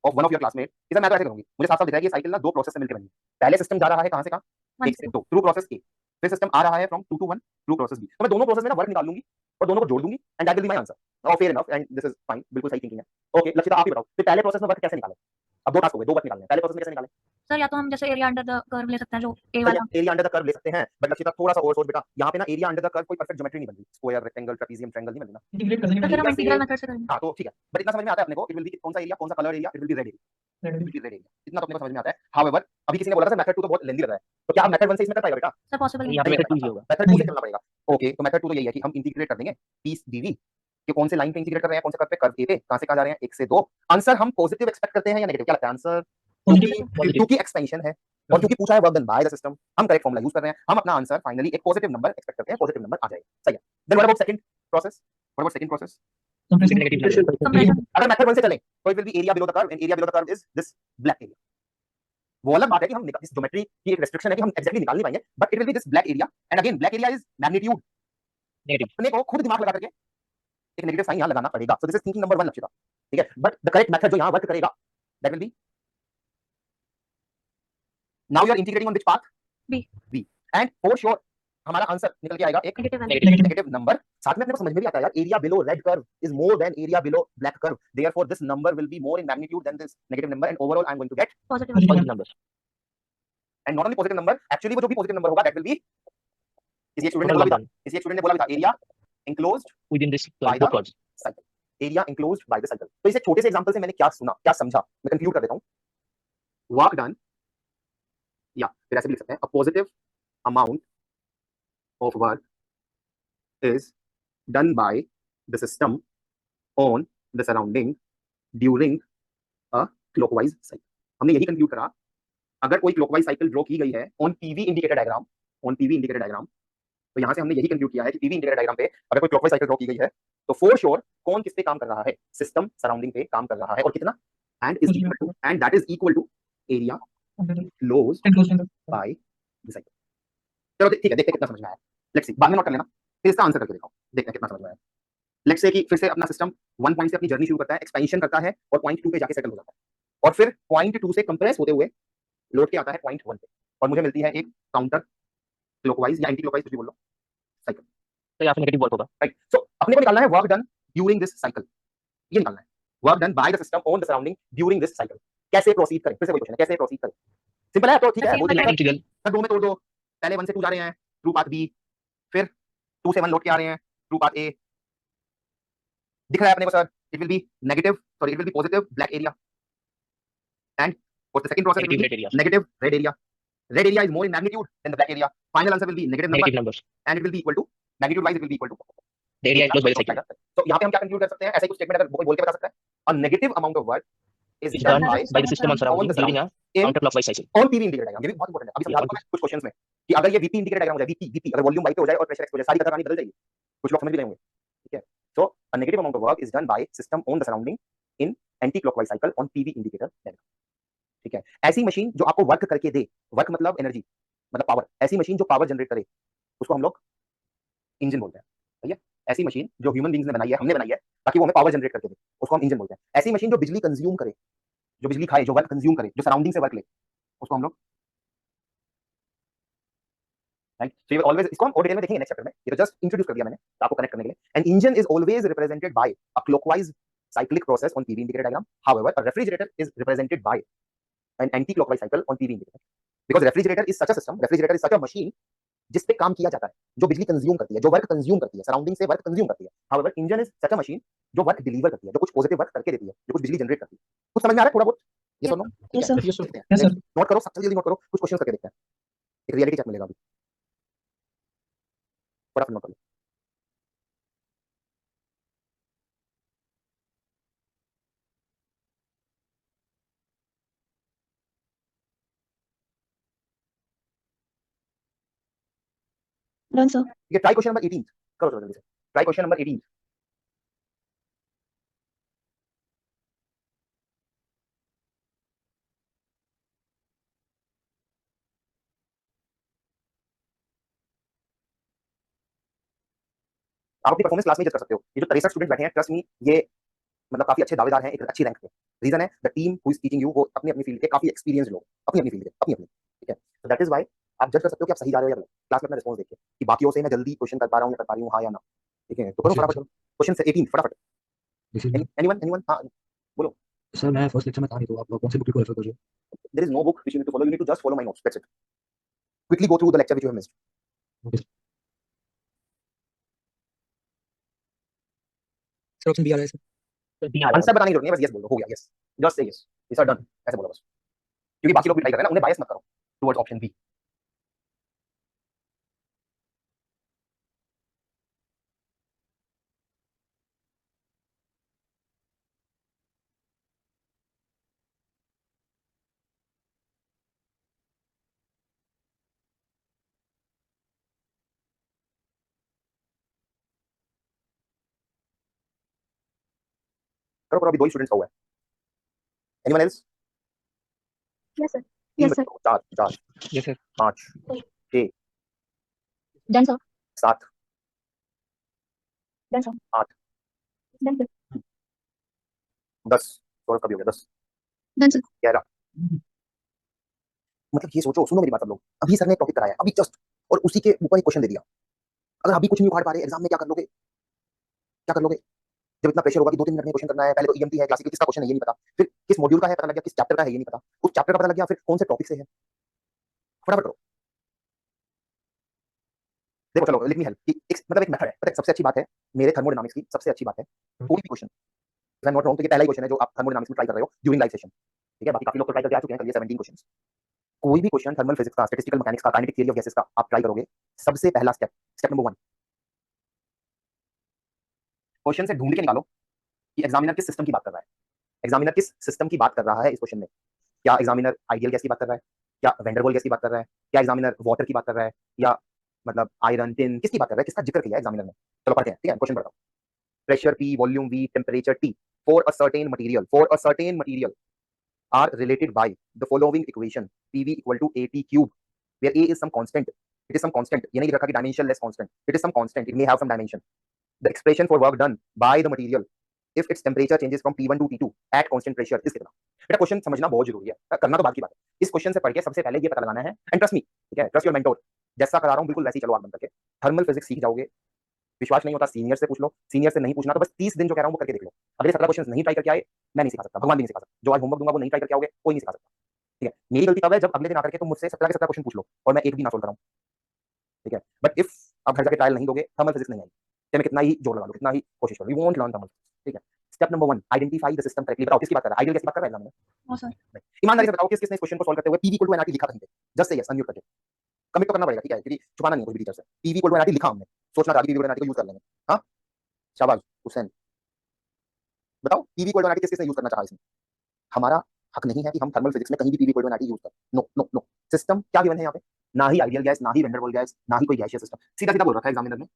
of one of your classmate. इसे मैं कैसे करूंगी, मुझे साफ-साफ दिख रहा है कि ये साइकिल ना 2 प्रोसेस से मिलकर बनी है। पहले सिस्टम जा रहा है कहां से कहां, 1 से 2 थ्रू प्रोसेस ए, फिर सिस्टम आ रहा है from 2 to 1 through process B. तो मैं दोनों प्रोसेस में ना वर्क निकाल लूंगी और दोनों को जोड़ दूंगी and that will be my answer. और fair enough and this is fine, बिल्कुल सही थिंकिंग है। ओके लक्षिता आप ही बताओ, फिर पहले प्रोसेस में वर्क कैसे निकालें। अब 2 टास्क हो गए, 2 वर्क निकालने हैं, पहले प्रोसेस में कैसे निकालें। सर या तो हम जैसे एरिया अंडर द कर्व ले सकते हैं, जो ए वाला एरिया अंडर द कर्व ले सकते हैं, बट लक्षिता थोड़ा सा और सोच बेटा, यहाँ पे ना एरिया अंडर द कर्व कोई परफेक्ट ज्योमेट्री नहीं बन रही, स्क्वायर रेक्टेंगल ट्रेपेजियम ट्रायंगल नहीं बन रही ना। इंटीग्रेट कर देंगे तो फिर हम एरिया से- इंटीग्रल मेथड से करेंगे। हाँ तो ठीक है, बट इतना समझ में आता है अपने को, इट विल बी कौन सा एरिया, कौन सा colour area, it will B red area, Red it will B red area, इतना तो अपने को समझ में आता है। हाउएवर अभी किसी ने बोला था मेथड 2 तो बहुत लेंदी लग रहा है, तो क्या आप मेथड 1 से इसमें कर पाएगा बेटा। सर पॉसिबल नहीं यहाँ पे नहीं method 2 ही होगा। मेथड 2 से चलना पड़ेगा। ओके तो मेथड 2 तो यही है कि हम इंटीग्रेट कर देंगे पीस डीवी कि कौन से लाइन पे इंटीग्रेट कर रहे हैं, कौन से कर्व पे, कर्व ए पे, कहां से कहां जा रहे हैं, 1 से 2। आंसर हम पॉजिटिव एक्सपेक्ट करते हैं या नेगेटिव, क्या लगता है आंसर? क्योंकि एक्सपेंशन है और क्योंकि पूछा है work done by the system, हम करेक्ट फॉर्मूला यूज कर रहे हैं, हम अपना आंसर फाइनली एक पॉजिटिव नंबर एक्सपेक्ट करते हैं, पॉजिटिव नंबर आ जाएगा। सही है। Then what about second process, what about second process. Compression. Negative compression अगर मेथड 1 से चलें तो it will be area below the curve, and area below the curve is this black area. वो अलग बात है कि हम इस ज्योमेट्री की एक रेस्ट्रिक्शन है कि हम एग्जैक्टली निकाल नहीं पाएंगे, but it will be this black area, and again black area is magnitude. Negative. अपने को खुद दिमाग लगा करके एक नेगेटिव साइन यहां लगाना पड़ेगा। सो this is thinking number 1 Lakshita, ठीक है, बट द करेक्ट मेथड जो यहां वर्क करेगा that will be, now you are integrating on which path, B. B, and for sure हमारा आंसर निकल के आएगा एक negative value negative negative negative number. साथ में अपने को समझ में भी आता है यार, area below red curve is more than area below black curve, therefore this number will be more in magnitude than this negative number and overall I am going to get positive positive positive number and not only positive number, actually वो जो भी positive number होगा that will be, किसी एक student ने total बोला भी था, लॉकडाउन किसी एक स्टूडेंट ने बोला भी था, area enclosed with in this by both the curves. Area enclosed by the circle. तो इस एक छोटे से एग्जांपल से मैंने क्या सुना, क्या समझा, मैं कंक्लूड कर देता हूं। वर्क डन, या फिर ऐसे भी लिख सकते हैं, a positive amount of work is done by the system on the surrounding during a clockwise cycle। हमने यही कंक्लूड करा, अगर कोई क्लॉकवाइज साइकिल ड्रॉ की गई है on PV indicator diagram, on PV indicator diagram, तो यहां से हमने यही कंक्लूड किया है कि पीवी इंडिकेटर डायग्राम पे अगर कोई क्लॉकवाइज साइकिल ड्रॉ की गई है तो फॉर श्योर कौन किस पे काम कर रहा है, सिस्टम सराउंडिंग पे काम कर रहा है, और कितना, and that is equal to area closed by the cycle. चलो ठीक है, देखते हैं कितना समझ में आया। लेट्स सी, बाद में नोट कर लेना, फिर इसका आंसर करके दिखाओ, देखते हैं कितना समझ में आया। लेट्स से कि फिर से अपना सिस्टम 1 पॉइंट से अपनी जर्नी शुरू करता है, एक्सपेंशन करता है और पॉइंट 2 पे जाके सेटल हो जाता है, और फिर पॉइंट 2 से कंप्रेस होते हुए लौट के आता है पॉइंट 1 पे, और मुझे मिलती है एक काउंटर क्लॉकवाइज या एंटी क्लॉकवाइज, कुछ भी बोल लो, साइकिल, तो यहाँ पे नेगेटिव वर्क होगा। राइट। सो अपने को निकालना है work done during this cycle, ये निकालना है, work done by the system on the surrounding during this cycle. कैसे प्रोसीड करें, फिर से वही क्वेश्चन है, कैसे प्रोसीड करें, सिंपल है, तो ठीक है, वो इंटीग्रल दो में तोड़ दो, पहले 1 से 2 जा रहे हैं, ट्रू पाथ बी, फिर 2 से 1 लौट के आ रहे हैं, ट्रू पाथ ए, दिख रहा है अपने को sir, it will be negative, sorry it will be positive black area, and what the second process will negative be red area, negative red area. Red area is more in magnitude than the black area. Final answer will be negative number, negative numbers, and it will be equal to, magnitude wise it will be equal to the area enclosed bye the cycle So यहाँ पे हम क्या conclude कर सकते हैं, ऐसा ही कुछ statement अगर कोई बोल के बता सकता है, a negative amount of work is is done done by bye the system on surrounding the during a in counterclockwise cycle. on PV indicator diagram. ये भी बहुत इंपॉर्टेंट है, अभी समझा दूंगा कुछ क्वेश्चंस में कि अगर ये VP इंडिकेटर डायग्राम हो जाए, VP अगर वॉल्यूम वाई पे हो जाए और प्रेशर एक्स हो जाए, सारी कथाकहानी बदल जाएगी, कुछ लोग समझ भी नहीं होंगे, ठीक है। So a negative amount of work is done by system on the surrounding in anti clockwise cycle on PV indicator diagram, ठीक है। ऐसी मशीन जो आपको वर्क करके दे, वर्क मतलब एनर्जी, मतलब पावर, ऐसी मशीन जो पावर जनरेट करे उसको हम लोग इंजन बोलते हैं, सही है। ऐसी मशीन जो ह्यूमन बींग्स ने बनाई है, हमने बनाई है ताकि वो हमें पावर जनरेट करके दे, उसको हम इंजन बोलते हैं। ऐसी मशीन जो बिजली कंज्यूम करे, जो बिजली खाए, जो वर्क कंज्यूम करे, जो सराउंडिंग से वर्क ले, उसको हम लोग, राइट। सो ये ऑलवेज, इसको हम और डिटेल में देखेंगे नेक्स्ट चैप्टर में, ये तो जस्ट इंट्रोड्यूस कर दिया मैंने तो आपको कनेक्ट करने के लिए। An engine is always represented by a clockwise cyclic process on PV indicator diagram. However, a refrigerator is represented by an anti-clockwise cycle on PV indicator. Because refrigerator is such a system, refrigerator is such a machine जिस पे काम किया जाता है, जो बिजली consume करती है, जो वर्क कंज्यूम करती है, सराउंडिंग से वर्क कंज्यूम करती है। However, engine is such a machine जो वर्क डिलीवर करती है, जो कुछ पॉजिटिव वर्क करके देती है, जो कुछ बिजली जनरेट करती है। कुछ समझ में आ रहा है थोड़ा बहुत, ये सुनो, Yes, sir. Yes, sir. Note करो, सबसे जल्दी नोट करो, कुछ क्वेश्चन करके देखते हैं, एक रियलिटी चेक मिलेगा अभी, फटाफट नोट करो। Done, sir. ठीक है, ट्राई क्वेश्चन नंबर 18 करो चलो जल्दी से, ट्राई क्वेश्चन नंबर 18। आप अपनी परफॉर्मेंस क्लास में जज कर सकते हो। ये जो 63 स्टूडेंट बैठे हैं, ट्रस्ट मी, ये मतलब काफी अच्छे दावेदार हैं एक अच्छी रैंक पे। रीजन है the team who is teaching you, वो अपनी अपनी फील्ड के काफी एक्सपीरियंस लोग, अपनी अपनी फील्ड के, अपनी अपनी, ठीक है। तो दैट इज व्हाई आप जज कर सकते हो कि आप सही जा रहे हो या गलत, क्लास में अपना रिस्पॉन्स देखिए कि बाकियों से मैं जल्दी क्वेश्चन कर पा रहा हूँ या कर पा रही हूँ, हाँ या ना, ठीक है। तो करो फटाफट, क्वेश्चन से 18 फटाफट, एनीवन, हाँ बोलो। सर मैं फर्स्ट लेक्चर में था नहीं, तो आप कौन सी बुक को रेफर कर रहे हो? There is no book which you need to follow, you need to just follow my notes, that's it. Quickly go through the lecture which you have missed. Okay sir, option B आ रहा है sir. तो D आ रहा answer बताने की जरूरत नहीं है, बस यस बोल दो, हो गया, yes, just say yes, this are done, ऐसे बोलो बस, क्योंकि बाकी लोग भी ट्राई कर रहे हैं ना, उन्हें बायस मत करो टुवर्ड्स ऑप्शन बी। करो करो, अभी दो ही स्टूडेंट्स का हुआ है। Anyone else? Yes, sir. तीन Yes, sir. बच्चों, चार चार yes sir, 5 6 Done, sir. 7 Done, sir. 8 Done, sir. 10, Saurabh का भी हो गया 10 Done, sir. 11। मतलब ये सोचो, सुनो मेरी बात सब लोग, अभी सर ने टॉपिक कराया अभी जस्ट, और उसी के ऊपर एक क्वेश्चन दे दिया। अगर अभी कुछ नहीं उखाड़ पा रहे एग्जाम में क्या कर लोगे, क्या कर लोगे? जब इतना प्रेशर होगा कि 2-3 मिनट में क्वेश्चन करना है, पहले तो ईएमटी है, क्लासिकल किसका क्वेश्चन है ये नहीं पता, फिर किस मॉड्यूल का है पता लग गया, किस चैप्टर का है ये नहीं पता, उस चैप्टर का पता लग गया, फिर कौन से टॉपिक से है, फटाफट करो। देखो चलो लेट मी हेल्प कि मतलब एक मेथड है, पता है सबसे अच्छी बात है मेरे थर्मोडायनामिक्स की, सबसे अच्छी बात है कोई भी question, if I am not wrong, तो ये पहला ही क्वेश्चन है जो आप थर्मोडायनामिक्स में ट्राई कर रहे हो ड्यूरिंग लाइव सेशन, ठीक है? बाकी काफी लोग तो ट्राई करके आ चुके हैं, कल ये 17 क्वेश्चंस। कोई भी क्वेश्चन थर्मल फिजिक्स का, स्टैटिस्टिकल मैकेनिक्स का, काइनेटिक थ्योरी ऑफ गैसेस का आप ट्राई करोगे, सबसे पहला स्टेप, स्टेप नंबर 1, क्वेश्चन से ढूंढ के निकालो कि एग्जामिनर किस सिस्टम की बात कर रहा है, एग्जामिनर किस सिस्टम की बात कर रहा है इस क्वेश्चन में। क्या एग्जामिनर आइडियल गैस की बात कर रहा है, क्या वैंडरवाल गैस की बात कर रहा है, क्या एग्जामिनर वाटर की बात कर रहा है, या मतलब आयरन, टिन, किसकी बात कर रहा है, किसका जिक्र किया है एग्जामिनर ने? चलो पढ़ते हैं, ठीक है? क्वेश्चन पढ़ता हूं। Pressure P, volume V, temperature T for a certain material are related by the following equation: PV equal to AT cube, where A is some constant, it is some constant, ये नहीं लिखा कि dimensionless constant, it is some constant, it may have some dimension. The expression for work done by the material if its temperature changes from T1 to T2 at constant pressure is कितना? बेटा question समझना बहुत जरूरी है, करना तो बात की बात है। इस क्वेश्चन से पढ़ के सबसे पहले ये पता लगाना है, एंड ट्रस्ट मी, ठीक है? ट्रस्ट योर मेंटोर, जैसा करा रहा हूं बिल्कुल वैसे ही चलो आग बंद करके, थर्मल फिजिक्स सीख जाओगे। विश्वास नहीं होता सीनियर से पूछ लो, सीनियर से नहीं पूछना तो बस 30 दिन जो कह रहा हूं वो करके देख लो। अगले 17 क्वेश्चन नहीं ट्राई करके आए, मैं नहीं सिखा सकता, भगवान भी नहीं सिखा सकता। जो आज होमवर्क दूंगा वो नहीं ट्राई करके आओगे, कोई नहीं सिखा सकता, ठीक है? मेरी गलती तब है जब अगले दिन आकर के तुम मुझसे 17 के 17 क्वेश्चन पूछ लो और मैं एक भी ना सोल्व कराऊं, ठीक है? बट इफ अब घर जाके ट्रायल नहीं दोगे, थर्मल फिजिक्स नहीं आएगी, चाहे मैं कितना ही जोर लगा लो, कितना ही कोशिश करो, यू वोंट लर्न थर्मल, ठीक है? Step number 1, identify the system correctly. बताओ किसकी बात कर रहा है, आइडियल गैस की बात कर रहा है एग्जामिनर? No sir. ईमानदारी से बताओ किस किसने इस क्वेश्चन को सॉल्व करते हुए PV = NRT लिखा कहीं पे? जस्ट से यस, अनम्यूट करके कमिट तो करना पड़ेगा, ठीक है? क्योंकि छुपाना नहीं है कोई भी टीचर से। PV = NRT लिखा हमने, सोचना था कि PV = NRT को यूज कर लेंगे। हां शाबाश हुसैन, बताओ PV = NRT किस किसने यूज करना चाहा इसमें? हमारा हक नहीं है कि हम थर्मल फिजिक्स में कहीं भी PV = NRT यूज करें। नो नो नो, सिस्टम क्या गिवन है यहाँ पे? ना ही आइडियल गैस, ना ही वैन डेर वाल गैस, ना ही कोई गैसियस सिस्टम, सीधा सीधा बोल रखा है एग्जामिनर ने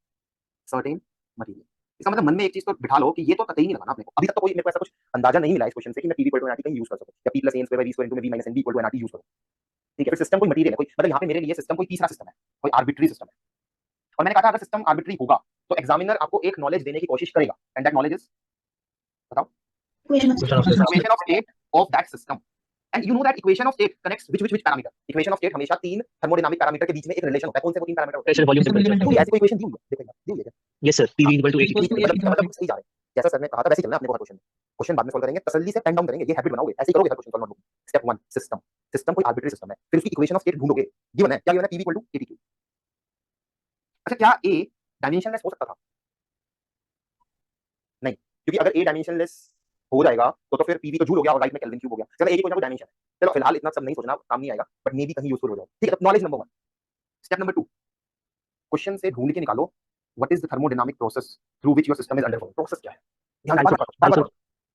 सर्टेन मटेरियल। इसका मतलब मन में एक चीज तो बिठा लो कि ये तो कतई नहीं लगाना अपने को। अभी तक तो कोई मेरे को ऐसा कुछ अंदाजा नहीं मिला इस क्वेश्चन से कि मैं PV = NRT कहीं यूज कर सकूं, या P + A² / V² × V - NB = NRT use करूं, ठीक है? फिर सिस्टम कोई मटेरियल है, कोई मतलब यहाँ पे मेरे लिए सिस्टम कोई तीसरा सिस्टम है, कोई आर्बिट्री सिस्टम है। और मैंने कहा था अगर सिस्टम आर्बिट्री होगा तो एग्जामिनर आपको एक नॉलेज देने की कोशिश करेगा, एंड दैट नॉलेज इज, बताओ, Equation of Equation of state. state. equation of state of that system. And you know that equation of state connects which parameter? Equation of state हमेशा 3 thermodynamic parameter के बीच में एक relation होता है। कौन से वो 3 पैरामीटर होते हैं? Pressure, volume, temperature. कोई ऐसी कोई इक्वेशन दी हुई है? देखो एक बार, दी हुई है। Yes sir, PV = AT Equals to cube। मतलब सही जा रहे हैं। जैसा सर ने कहा था वैसे ही चलना है अपने को हर क्वेश्चन में। क्वेश्चन बाद में सॉल्व करेंगे, तसल्ली से पेन डाउन करेंगे, ये हैबिट बनाओगे, ऐसे ही करोगे हर question solve notebook. Step 1, system. System कोई आर्बिट्री सिस्टम है, फिर उसकी इक्वेशन ऑफ स्टेट ढूंढोगे, गिवन है, क्या गिवन है? PV = AT cube। अच्छा क्या A डायमेंशनलेस हो सकता था? नहीं, क्योंकि अगर A डायमेंशनलेस हो जाएगा तो फिर PV तो जूल हो गया और राइट में केल्विन क्यूब हो गया। चलो एक ही कोई डायमेंशन है, चलो फिलहाल इतना सब नहीं सोचना, काम नहीं आएगा, बट मे बी कहीं यूजफुल हो जाए, ठीक है? Knowledge number 1। Step number 2, question से ढूंढ के निकालो what is the thermodynamic process through which your system is undergoing. Process क्या है? ध्यान बार-बार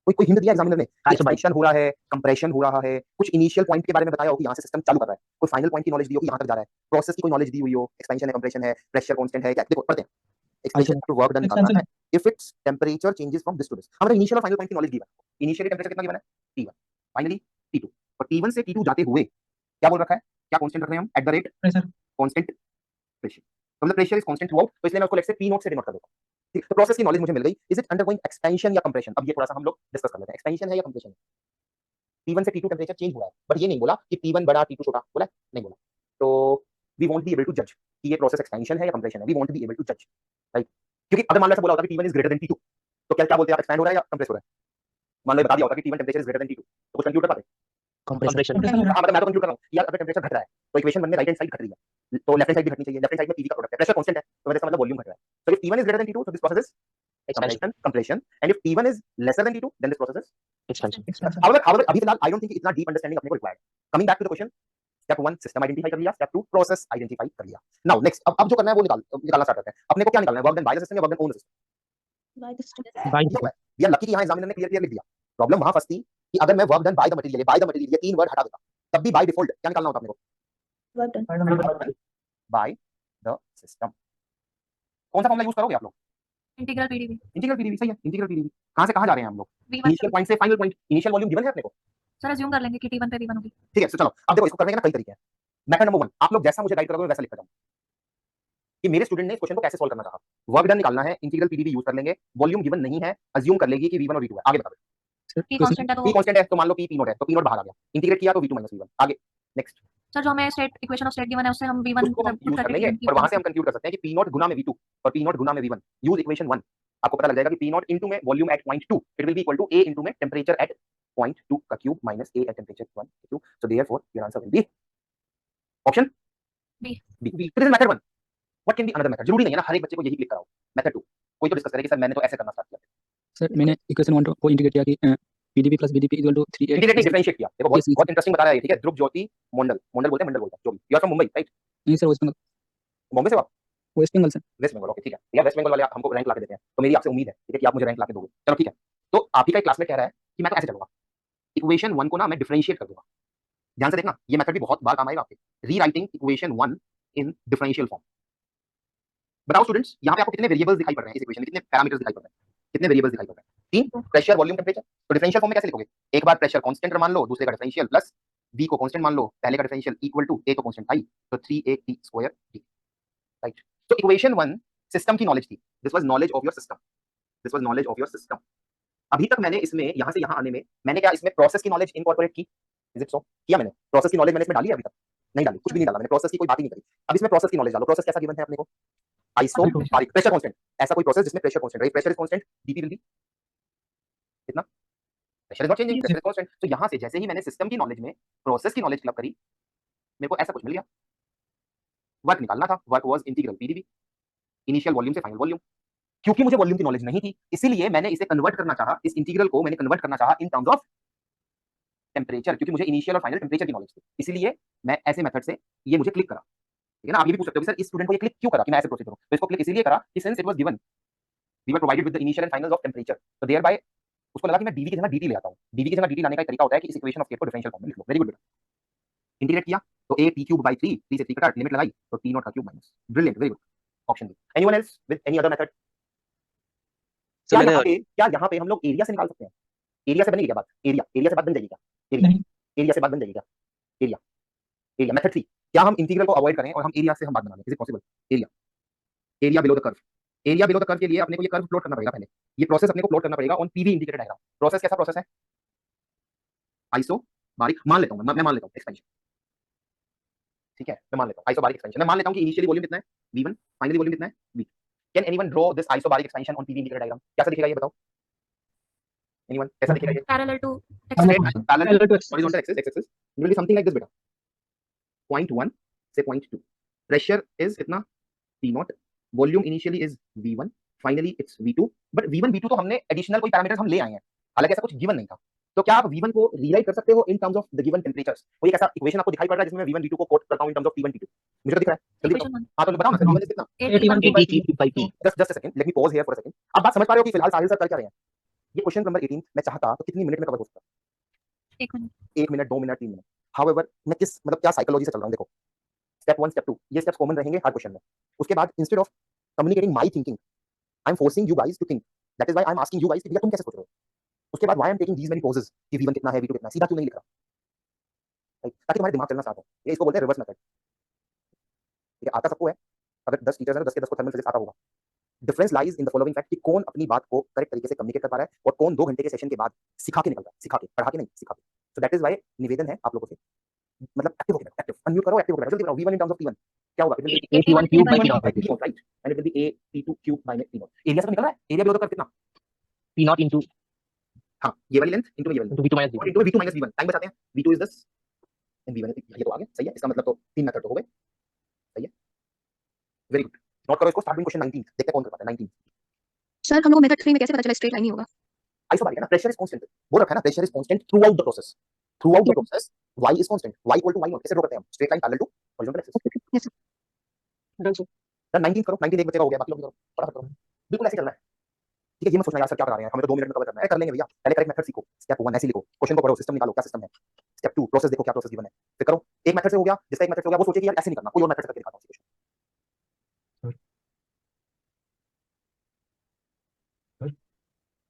कोई हिंट दिया एग्जामिनर ने, एक्सपेंशन हो रहा है, कंप्रेशन हो रहा है, कुछ इनिशियल पॉइंट के बारे में बताया हो कि यहां से सिस्टम चालू कर रहा है, कोई फाइनल पॉइंट की नॉलेज दी हो कि यहां तक जा रहा है, प्रोसेस की कोई नॉलेज दी हुई हो, एक्सपेंशन है, कंप्रेशन है, प्रेशर कांस्टेंट है, क्या? देखो पढ़ते हैं। एक्सपेंशन टू वर्क डन करना है if it's temperature changes from this to this. हमारा इनिशियल और फाइनल पॉइंट की नॉलेज दी है। इनिशियली टेंपरेचर कितना गिवन है? T1, फाइनली T2, और T1 से T2 जाते हुए क्या बोल रखा है, क्या कांस्टेंट रख रहे हैं हम? At the rate pressure. Constant pressure, तो मतलब pressure is constant through out, तो इसलिए मैं उसको लेट से P0 से डिनोट कर देता हूं, ठीक? तो प्रोसेस की नॉलेज मुझे मिल गई। इज इट अंडरगोइंग एक्सपेंशन या कंप्रेशन? अब ये थोड़ा सा हम लोग डिस्कस कर लेते हैं, एक्सपेंशन है या कंप्रेशन? T1 से T2 टेंपरेचर चेंज हुआ है, बट ये नहीं बोला कि T1 बड़ा T2 छोटा, बोला नहीं बोला। तो we won't be able to जज कि ये प्रोसेस एक्सपेंशन है या कंप्रेशन है, we won't be able to जज, राइट? क्योंकि अगर मान लो ऐसा बोला होता कि T1 is greater then T2, तो क्या क्या बोलते हैं आप, एक्सपेंड हो रहा है या कंप्रेस हो रहा है? मान लो बता दिया होता कि T1 temperature is greater then T2, तो कुछ कंक्लूड कर पाते? कंप्रेशन। Compression हो रहा है. हाँ, मतलब मैं तो कंक्लूड कर रहा हूं यार, अगर टेंपरेचर घट रहा है तो इक्वेशन बनने राइट हैंड साइड घट रही है, तो लेफ्ट हैंड साइड भी घटनी चाहिए। लेफ्ट हैंड साइड में PV का प्रोडक्ट है, प्रेशर कांस्टेंट है, तो इसका मतलब वॉल्यूम घट रहा है। So if T1 is greater than T2, so this process is expansion, compression, and if T1 is lesser than T2, then this process is expansion. Expansion. however अभी फिलहाल I don't think इतना deep understanding अपने को required. Coming back to the question, step 1 system identify कर लिया, step 2 process identify कर लिया। Now next, अब जो करना है वो निकालना स्टार्ट करते हैं। अपने को क्या निकालना है, work done by the system या work done on the system? By the system. We are lucky कि यहां एग्जामिनर ने क्लियर लिख दिया। प्रॉब्लम वहां फंसती कि अगर मैं work done by the material ये 3 वर्ड हटा देता, तब भी बाय डिफॉल्ट क्या निकालना होता अपने को? Work done. Bye the system. कौन सा फॉर्मूला यूज करोगे आप लोग? Integral PDV. इंटीग्रल पीडीवी, सही है, इंटीग्रल पीडीवी। कहां से कहां जा रहे हैं हम लोग? V1 इनिशियल पॉइंट से final point, initial volume given है अपने को, सर अज्यूम कर लेंगे कि T1 पे V1 होगी। ठीक है? तो चलो अब देखो, इसको करने के ना कई तरीके हैं। मेथड नंबर 1, आप लोग जैसा मुझे गाइड करोगे वैसा लिखता जाऊं कि मेरे स्टूडेंट ने इस क्वेश्चन को कैसे सॉल्व करना चाहा। वर्क डन निकालना है, इंटीग्रल पीडीवी यूज कर लेंगे, वॉल्यूम गिवन नहीं है, अज्यूम कर लेगी कि V1 और V2 है। आगे बता दो। P कांस्टेंट है तो P कांस्टेंट है तो मान लो P P0 है, तो P0 बाहर आ गया, इंटीग्रेट किया तो V2 - V1। आगे नेक्स्ट सर जो हमें state equation of state given है उससे हम v1 उसको हम यूज कर लेंगे और वहां से हम कंक्लूड कर सकते हैं कि p0 गुना में v2 और p0 गुना में v1 यूज इक्वेशन 1 आपको पता लग जाएगा कि p0 इनटू में volume at point 2 it will be equal to a into में टेंपरेचर एट पॉइंट 2 का cube minus a at temperature 1 का cube so therefore your answer will be option B. B this is method 1 what can be another method जरूरी नहीं है ना हर एक बच्चे को यही क्लिक कराओ मेथड 2 कोई तो डिस्कस करे कि सर मैंने तो ऐसे करना स्टार्ट किया सर मैंने इक्वेशन 1 को इंटीग्रेट किया कि PDP plus BDP equal to 3 integrate नहीं डिफरेंशिएट किया देखो Yes, yes. बहुत इंटरेस्टिंग बता रहा है ठीक है ध्रुव ज्योति मंडल मंडल बोलते हैं मंडल बोलते हैं जो भी you are from Mumbai right नहीं सर वेस्ट बंगाल बॉम्बे से हो आप वेस्ट बंगाल सर वेस्ट बंगाल ओके ठीक है यार वेस्ट बंगाल वाले हमको रैंक ला के देते हैं तो मेरी आपसे उम्मीद है ठीक है कि आप मुझे रैंक ला के दोगे चलो ठीक है तो आप ही का एक क्लासमेट कह रहा है कि मैं तो ऐसे चलूंगा इक्वेशन 1 को ना मैं डिफरेंशिएट कर दूंगा ध्यान से देखना ये मेथड भी बहुत बार काम आएगा आपके रीराइटिंग इक्वेशन 1 इन डिफरेंशियल फॉर्म बताओ स्टूडेंट्स यहाँ पे आपको कितने वेरिएबल्स दिखाई पड़ रहे हैं इस इक्वेशन में कितने पैरामीटर्स दिखाई पड़ रहे हैं कितने वेरिएबल्स दिखाई पड़ रहे हैं 3 प्रेशर वॉल्यूम टेंपरेचर तो डिफरेंशियल फॉर्म में कैसे लिखोगे एक बार प्रेशर कांस्टेंट मान लो दूसरे का डिफरेंशियल प्लस v को कांस्टेंट मान लो पहले का डिफरेंशियल इक्वल टू a को कांस्टेंट i तो 3a t² d राइट तो इक्वेशन 1 सिस्टम की नॉलेज थी this was knowledge of your system this was knowledge of your system अभी तक मैंने इसमें यहां से यहां आने में मैंने क्या इसमें प्रोसेस की नॉलेज इनकॉर्पोरेट की इज इट सो किया मैंने प्रोसेस की नॉलेज मैंने इसमें डाली है अभी तक नहीं डाली कुछ भी नहीं डाला मैंने प्रोसेस की कोई बात ही नहीं करी अब इसमें प्रोसेस की नॉलेज डालो प्रोसेस कैसा गिवन है अपने को आइसोबारिक प्रेशर कांस्टेंट ऐसा कोई प्रोसेस जिसमें प्रेशर कांस्टेंट रहे pressure is constant DP will be कितना pressure is not changing pressure is constant तो यहां से जैसे ही मैंने सिस्टम की नॉलेज में प्रोसेस की नॉलेज क्लब करी मेरे को ऐसा कुछ मिल गया वर्क निकालना था work was integral PDV initial volume से फाइनल वॉल्यूम क्योंकि मुझे वॉल्यूम की नॉलेज नहीं थी इसीलिए मैंने इसे कन्वर्ट करना चाहा इस इंटीग्रल को मैंने कन्वर्ट करना चाहा इन टर्म्स ऑफ टेंपरेचर क्योंकि मुझे इनिशियल और फाइनल टेंपरेचर की नॉलेज थी इसीलिए मैं ऐसे मेथड से ये मुझे क्लिक करा ठीक है ना आप ये भी पूछ सकते हो सर इस स्टूडेंट को ये क्लिक क्यों करा कि मैं ऐसे प्रोसीड करूं तो इसको क्लिक इसीलिए करा कि since it was given we were provided with the initial and finals of temperature तो देयर बाय उसको लगा कि मैं डीवी की जगह डीटी ले आता हूं डीवी की जगह डीटी लाने का एक तरीका होता है कि इस इक्वेशन ऑफ स्टेट को डिफरेंशियल फॉर्म में लिख लो वेरी गुड बेटा इंटीग्रेट किया तो a t क्यूब बाय 3 3 से 3 कटा लिमिट लगाई तो t नॉट का cube minus brilliant very good option B anyone else with any other method क्या यहाँ पे हम लोग एरिया से निकाल सकते हैं एरिया से बनेगी क्या बात एरिया से बात बन जाएगी क्या नहीं एरिया से बात बन जाएगी क्या एरिया एरिया मेथड 3 क्या हम इंटीग्रल को अवॉइड करें और हम एरिया से हम बात बना लें is it possible area below the curve area below the curve के लिए अपने को ये कर्व प्लॉट करना पड़ेगा पहले ये प्रोसेस अपने को प्लॉट करना पड़ेगा on PV integrated diagram process कैसा प्रोसेस है आइसोबारिक मान लेता हूं मैं मान लेता हूं एक्सपेंशन ठीक है मैं मान लेता हूं आइसोबारिक एक्सपेंशन मैं मान लेता हूं कि इनिशियली वॉल्यूम कितना है v1 फाइनली वॉल्यूम कितना है v can anyone draw this isobaric expansion on PV integrated diagram कैसा दिखेगा ये बताओ एनीवन कैसा दिखेगा ये parallel to parallel to horizontal axis axis it will be something like this बेटा पॉइंट 1 से पॉइंट 2 प्रेशर इज कितना p0 volume initially is v1 finally it's v2 but v1 v2 तो हमने एडिशनल कोई पैरामीटर्स हम ले आए हैं हालांकि ऐसा कुछ गिवन नहीं था तो क्या आप v1 को रीराइट कर सकते हो इन terms of the given temperatures वो एक ऐसा इक्वेशन आपको दिखाई पड़ रहा है जिसमें मैं v1 v2 को कोट करता हूं इन टर्म्स ऑफ t1 t2 मुझे तो दिख रहा है जल्दी बताओ हां तो बताओ ना सर v1 इज कितना 81 by p just a second let me pause here for a second अब बात समझ पा रहे हो कि फिलहाल साहिल सर कर क्या रहे हैं ये क्वेश्चन नंबर 18 मैं चाहता तो कितनी मिनट में कवर हो सकता 1 minute 1 minute 2 minute 3 minute however मैं किस मतलब क्या साइकोलॉजी से चल रहा हूं देखो स्टेप 1 स्टेप 2 ये स्टेप्स कॉमन रहेंगे हर क्वेश्चन में उसके बाद instead of communicating my thinking I am forcing you guys to think that is why I am asking you guys कि भैया तुम कैसे सोच रहे हो उसके बाद why I am taking these many pauses कि v1 कितना है v2 कितना है सीधा क्यों नहीं लिख रहा राइट ताकि तुम्हारे दिमाग चलना स्टार्ट हो ये इसको बोलते हैं रिवर्स मेथड ठीक है आता सबको है अगर 10 टीचर्स हैं 10 के 10 को थर्मल फिजिक्स आता होगा difference lies in the following fact कि कौन अपनी बात को करेक्ट तरीके से कम्युनिकेट कर पा रहा है और कौन 2 घंटे के सेशन के बाद सिखा के निकल रहा है सिखा के पढ़ा के नहीं सिखा के सो दैट इज व्हाई निवेदन है आप लोगों से मतलब एक्टिव हो गया एक्टिव अनम्यूट करो एक्टिव हो गया जल्दी बताओ v1 in terms of t1 क्या होगा it will B a1 cube by p0 t0 right and it will B a t2 cube minus t0 area से तो निकल रहा है एरिया बिलो द कर्व कितना p0 into हां ये वाली लेंथ इनटू ये वाली v2 minus और into v2 minus v1 time बचाते हैं v2 इज 10 एंड v1 ये तो आ गया सही है इसका मतलब तो 3 मेथड तो हो गए सही है वेरी गुड नोट करो इसको स्टार्ट विद क्वेश्चन 19 देखते हैं कौन कर पाता है 19 सर हम लोग मेथड 3 में कैसे पता चला स्ट्रेट लाइन ही होगा आइसोबारिक है ना प्रेशर इज कांस्टेंट बोल रखा है ना pressure is constant throughout the process y is constant y equal to y not कैसे ड्रॉ करते हैं हम straight line parallel to horizontal axis yes sir done sir sir 19 करो 19 एक बच्चे का हो गया बाकी लोग भी करो फटाफट करो बिल्कुल ऐसे चलना है ठीक है ये मत सोचना यार सर क्या करा रहे हैं हमें तो 2 मिनट में कवर करना है कर लेंगे भैया पहले करेक्ट मेथड सीखो स्टेप 1 ऐसे लिखो क्वेश्चन को पढ़ो सिस्टम निकालो क्या सिस्टम है स्टेप 2 प्रोसेस देखो क्या प्रोसेस गिवन है फिर करो एक मेथड से हो गया जिसका एक मेथड से हो गया वो सोचे कि यार ऐसे नहीं करना कोई और मेथड से करके दिखाता हूं सिचुएशन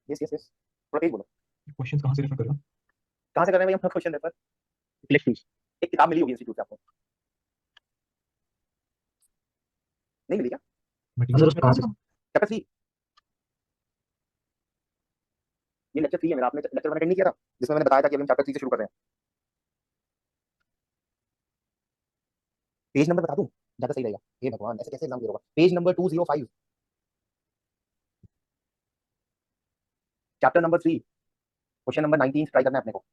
यस यस यस थोड़ा तेज बोलो क्वेश्चन कहाँ से रेफर कर रहा हूँ कहां से कर रहे हैं भैया हम क्वेश्चन रेफर click tools एक किताब मिली होगी इंस्टीट्यूट से आपको नहीं मिली क्या सर उसमें कहां से चैप्टर 3 ये लेक्चर 3 है मेरा आपने लेक्चर 1 अटेंड नहीं किया था जिसमें मैंने बताया था कि अब हम चैप्टर 3 से शुरू कर रहे हैं पेज नंबर बता दूं ज्यादा सही रहेगा। हे भगवान, ऐसे कैसे एग्जाम दे होगा। Page number 205, chapter number 3, question number 19 try करना है अपने को।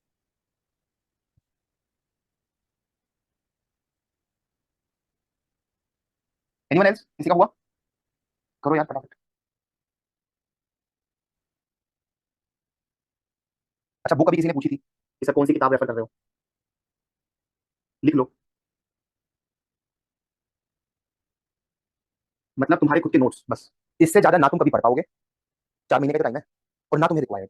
एनीवन एल्स, किसी का हुआ? करो यार फटाफट। अच्छा, बुक अभी किसी ने पूछी थी कि सर कौन सी किताब रेफर कर रहे हो, लिख लो। मतलब तुम्हारे खुद के नोट्स बस, इससे ज्यादा ना तुम कभी पढ़ पाओगे। 4 महीने का टाइम है और ना तुम्हें रिक्वायर्ड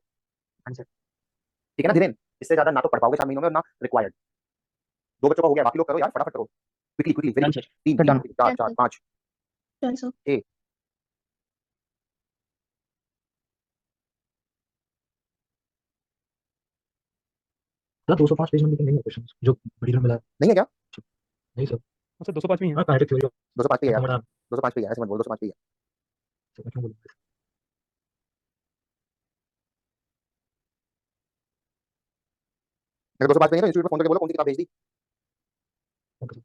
आंसर, ठीक है ना धीरेन? इससे ज्यादा ना तो पढ़ पाओगे 4 महीनों में और ना रिक्वायर्ड। 2 बच्चों का हो गया, बाकी लोग करो यार फटाफट करो, quickly quickly. Very Done, good. sir. 3 Done. 4 4 5 Done, sir. 6 sir 205 page number पे नहीं है क्वेश्चन जो मटेरियल मिला है। नहीं है क्या? नहीं सर, अच्छा 205 में ही है। हाँ काइनेटिक थ्योरी ऑफ 205 पे है यार, समाधान 205 पे है, ऐसे मत बोल, 205 पे है। मैं क्यों बोलूं? अगर 205 पे नहीं है तो इंस्टीट्यूट पे फोन करके बोलो कौन सी किताब भेज दी। ओके।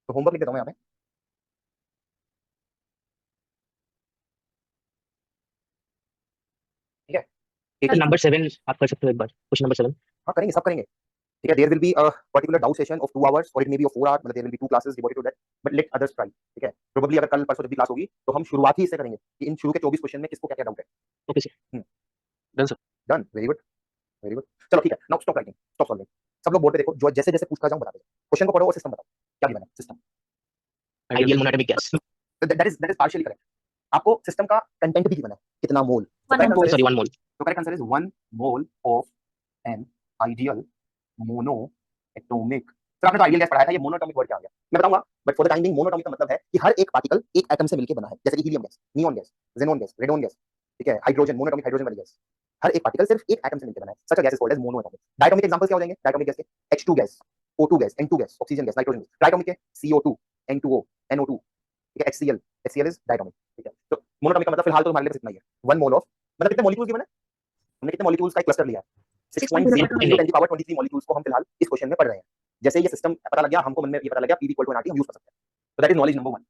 तो होमवर्क लिख देता हूँ मैं यहाँ पे, ठीक है। सर नंबर 7 आप कर सकते हो एक बार, क्वेश्चन नंबर 7। हाँ करेंगे, सब करेंगे, ठीक है। There will be a particular doubt session of 2 hours और it may be of 4 hours, मतलब there will be 2 classes devoted to that, but let others try, ठीक है। प्रोबेबली अगर कल परसों जब भी क्लास होगी तो हम शुरुआत ही इससे करेंगे कि इन शुरू के 24 क्वेश्चन में किसको क्या क्या डाउट है। Okay sir. Done sir. Done, very good very good. चलो ठीक है, now stop writing, stop solving. सब लोग बोर्ड पे देखो, जो जैसे जैसे पूछता जाऊं बताते जाओ। क्वेश्चन को पढ़ो और सिस्टम बताओ क्या गिवन है। System ideal monatomic gas. That is partially correct. आपको सिस्टम का कंटेंट भी गिवन है, कितना मोल। तो correct answer sorry is 1 mole. One mole of an ideal mono atomic. Sir आपने तो आइडियल गैस पढ़ाया था, ये मोनोटॉमिक वर्ड क्या आ गया मैं बताऊंगा, but for the time being monoatomic का मतलब है कि हर एक पार्टिकल एक एटम से मिलकर बना है, जैसे कि helium gas, neon gas, xenon gas, radon gas, ठीक है, हाइड्रोजन, मोनोटॉमिक हाइड्रोजन वाली गैस। हर एक पार्टिकल सिर्फ एक एटम से मिलकर बना है, such a gas is called as monoatomic. Diatomic examples क्या हो जाएंगे डायटोमिक गैस के? H2 gas, O2 gas, N2 gas, oxygen gas, nitrogen gas. Triatomic के CO2, N2O, NO2, ठीक है, HCl, HCl इज डायटोमिक, ठीक है। तो मोनोटॉमिक का मतलब फिलहाल तो हमारे लिए बस इतना ही है, 1 मोल ऑफ, मतलब कितने मॉलिक्यूल्स गिवन है, हमने कितने मॉलिक्यूल्स का एक क्लस्टर लिया है, 6.0 10 की पावर 23 मॉलिक्यूल्स को हम फिलहाल इस क्वेश्चन में पढ़ रहे हैं। जैसे ये सिस्टम पता लग गया हमको, मन में ये पता लग गया P = nRT हम यूज कर सकते हैं। तो that is knowledge number 1,